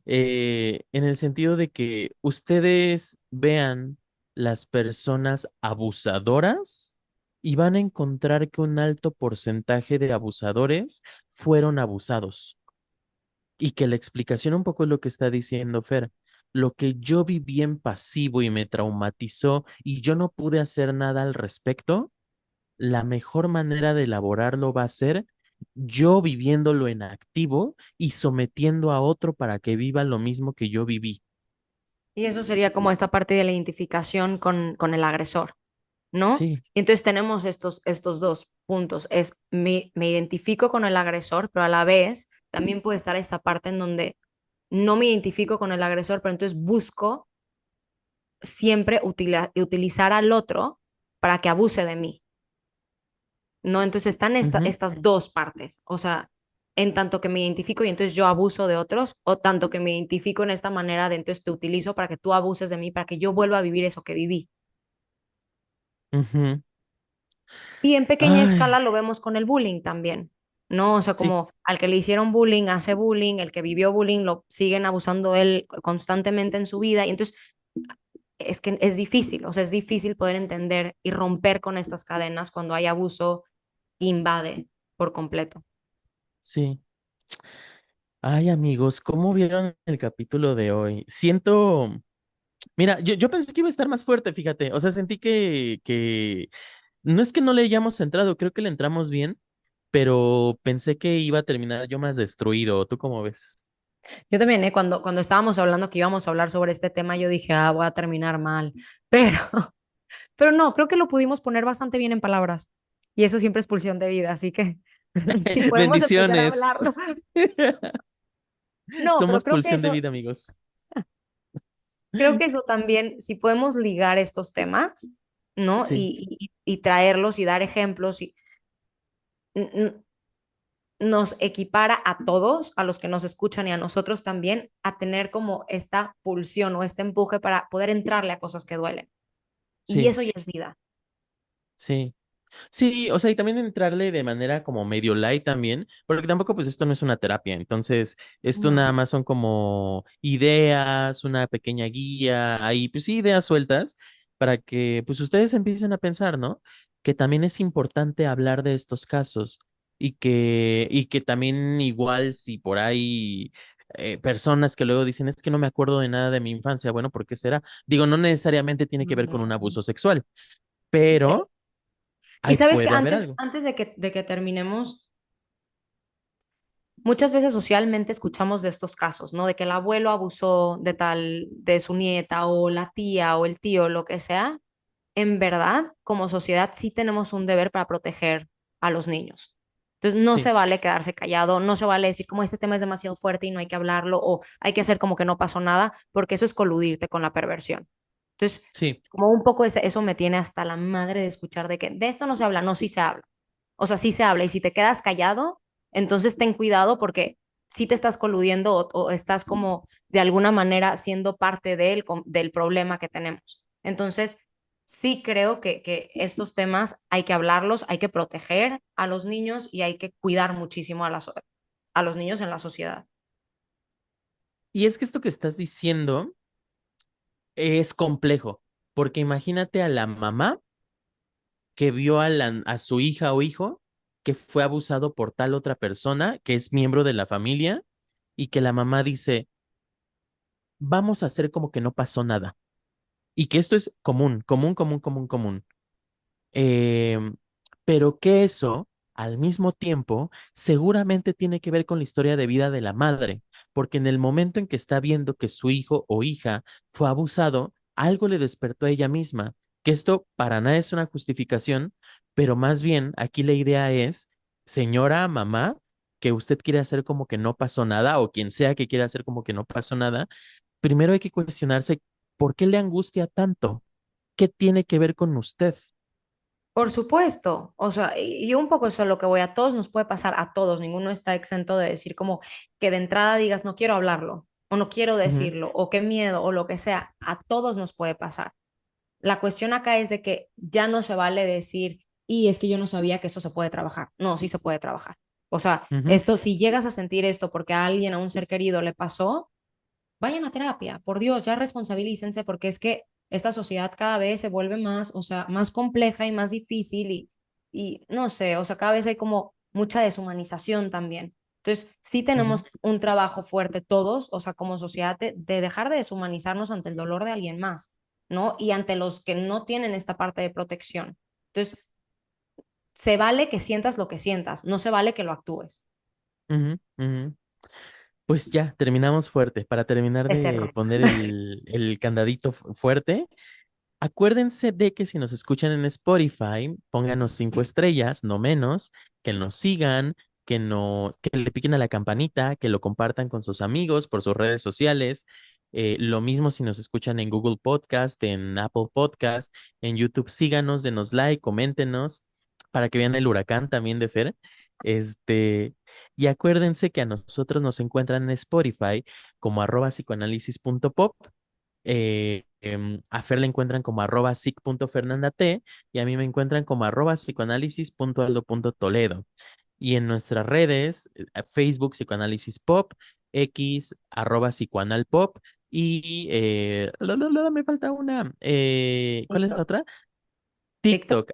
En el sentido de que ustedes vean las personas abusadoras y van a encontrar que un alto porcentaje de abusadores fueron abusados. Y que la explicación un poco es lo que está diciendo Fer. Lo que yo viví en pasivo y me traumatizó y yo no pude hacer nada al respecto, la mejor manera de elaborarlo va a ser yo viviéndolo en activo y sometiendo a otro para que viva lo mismo que yo viví. Y eso sería como esta parte de la identificación con el agresor, ¿no? Sí. Y entonces tenemos estos dos puntos. Es me identifico con el agresor, pero a la vez también puede estar esta parte en donde no me identifico con el agresor, pero entonces busco siempre utilizar al otro para que abuse de mí, ¿no? Entonces están Ujú, estas dos partes, o sea, en tanto que me identifico y entonces yo abuso de otros, o tanto que me identifico en esta manera de entonces te utilizo para que tú abuses de mí, para que yo vuelva a vivir eso que viví. ujú. Y en pequeña escala Ay, lo vemos con el bullying también, ¿no? O sea, sí, como al que le hicieron bullying, hace bullying, el que vivió bullying lo siguen abusando él constantemente en su vida. Y entonces es que es difícil, o sea, es difícil poder entender y romper con estas cadenas cuando hay abuso invade por completo. sí. Ay, amigos, ¿cómo vieron el capítulo de hoy? Siento, mira, yo pensé que iba a estar más fuerte, fíjate. O sea, sentí que no es que no le hayamos entrado, creo que le entramos bien, pero pensé que iba a terminar yo más destruido. ¿Tú cómo ves? Yo también, cuando estábamos hablando que íbamos a hablar sobre este tema, yo dije, ah, voy a terminar mal. Pero, pero no, creo que lo pudimos poner bastante bien en palabras. Y eso siempre es pulsión de vida, así que si podemos empezar a Bendiciones. hablarlo. No, pero Somos pulsión de vida, amigos. creo que eso también, si podemos ligar estos temas, ¿no? Sí, Y traerlos y dar ejemplos y nos equipara a todos, a los que nos escuchan y a nosotros también, a tener como esta pulsión o este empuje para poder entrarle a cosas que duelen. Y sí. eso ya es vida. Sí. Sí, o sea, y también entrarle de manera como medio light también, porque tampoco pues esto no es una terapia, entonces esto No. nada más son como ideas, una pequeña guía, ahí pues sí, ideas sueltas para que pues ustedes empiecen a pensar, ¿no? Que también es importante hablar de estos casos y que también igual si por ahí personas que luego dicen es que no me acuerdo de nada de mi infancia, bueno, ¿por qué será? Digo, no necesariamente tiene que No ver con un necesariamente. abuso sexual, pero Y ahí sabes que puede haber antes, algo. antes de que terminemos, muchas veces socialmente escuchamos de estos casos, ¿no? De que el abuelo abusó de tal, de su nieta o la tía o el tío, lo que sea. En verdad, como sociedad, sí tenemos un deber para proteger a los niños. Entonces, no se Sí. vale quedarse callado, no se vale decir como este tema es demasiado fuerte y no hay que hablarlo o hay que hacer como que no pasó nada, porque eso es coludirte con la perversión. Entonces, Sí, como un poco eso me tiene hasta la madre de escuchar de que de esto no se habla, no, sí se habla. O sea, sí se habla y si te quedas callado, entonces ten cuidado porque si te estás coludiendo o estás como de alguna manera siendo parte del problema que tenemos. Entonces, sí creo que estos temas hay que hablarlos, hay que proteger a los niños y hay que cuidar muchísimo a los niños en la sociedad. y es que esto que estás diciendo es complejo, porque imagínate a la mamá que vio a su hija o hijo que fue abusado por tal otra persona que es miembro de la familia y que la mamá dice, vamos a hacer como que no pasó nada. Y que esto es común, común, común, común, común. Em, pero que eso, al mismo tiempo, seguramente tiene que ver con la historia de vida de la madre, porque en el momento en que está viendo que su hijo o hija fue abusado, algo le despertó a ella misma, que esto para nada es una justificación, pero más bien aquí la idea es, señora mamá, que usted quiere hacer como que no pasó nada, o quien sea que quiera hacer como que no pasó nada, primero hay que cuestionarse por qué le angustia tanto, qué tiene que ver con usted. Por supuesto, o sea, y un poco eso es lo que voy, a todos nos puede pasar, a todos, ninguno está exento de decir como que de entrada digas no quiero hablarlo o no quiero Ujú, decirlo o qué miedo o lo que sea, a todos nos puede pasar. La cuestión acá es de que ya no se vale decir, y es que yo no sabía que eso se puede trabajar. No, sí se puede trabajar. O sea, ujú. esto, si llegas a sentir esto porque a alguien, a un ser querido le pasó, vayan a terapia, por Dios, ya responsabilícense porque es que esta sociedad cada vez se vuelve más, o sea, más compleja y más difícil y no sé, o sea, cada vez hay como mucha deshumanización también. Entonces, sí Ujú, tenemos un trabajo fuerte todos, o sea, como sociedad, de dejar de deshumanizarnos ante el dolor de alguien más, ¿no? Y ante los que no tienen esta parte de protección. Entonces, se vale que sientas lo que sientas, no se vale que lo actúes. ujú, ujú. Pues ya, terminamos fuerte. Para terminar Se cerró. de poner el candadito fuerte, acuérdense de que si nos escuchan en Spotify, pónganos 5 estrellas, no menos, que nos sigan, que le piquen a la campanita, que lo compartan con sus amigos por sus redes sociales. Lo mismo si nos escuchan en Google Podcast, en Apple Podcast, en YouTube, síganos, denos like, coméntenos para que vean el huracán también de Fer. Y acuérdense que a nosotros nos encuentran en Spotify como @psicoanálisis.pop. A Fer le encuentran como @sic.fernandat y a mí me encuentran como @psicoanálisis.aldo.toledo. Y en nuestras redes, Facebook Psicoanálisis Pop, X @psicoanalpop y me falta una. ¿Cuál es la TikTok. otra? TikTok. TikTok,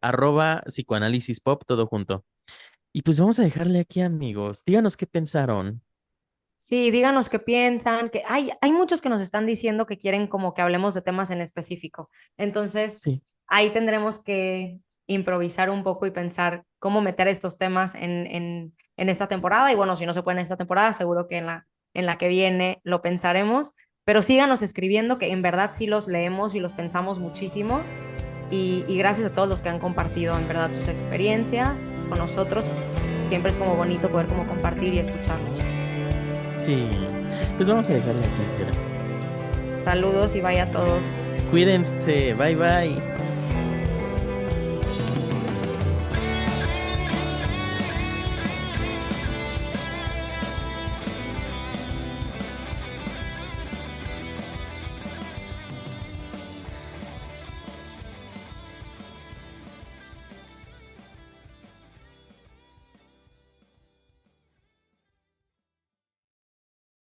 @psicoanálisis pop, todo junto. Y pues vamos a dejarle aquí, amigos. Díganos qué pensaron. Sí, díganos qué piensan, que hay muchos que nos están diciendo que quieren como que hablemos de temas en específico. Entonces, Sí. ahí tendremos que improvisar un poco y pensar cómo meter estos temas en esta temporada. Y bueno, si no se puede en esta temporada, seguro que en la que viene lo pensaremos. Pero síganos escribiendo, que en verdad sí los leemos y los pensamos muchísimo. Y gracias a todos los que han compartido en verdad sus experiencias con nosotros. Siempre es como bonito poder como compartir y escucharnos. Sí, pues vamos a dejarle aquí, Fer. Saludos y vaya a todos. Cuídense, bye bye.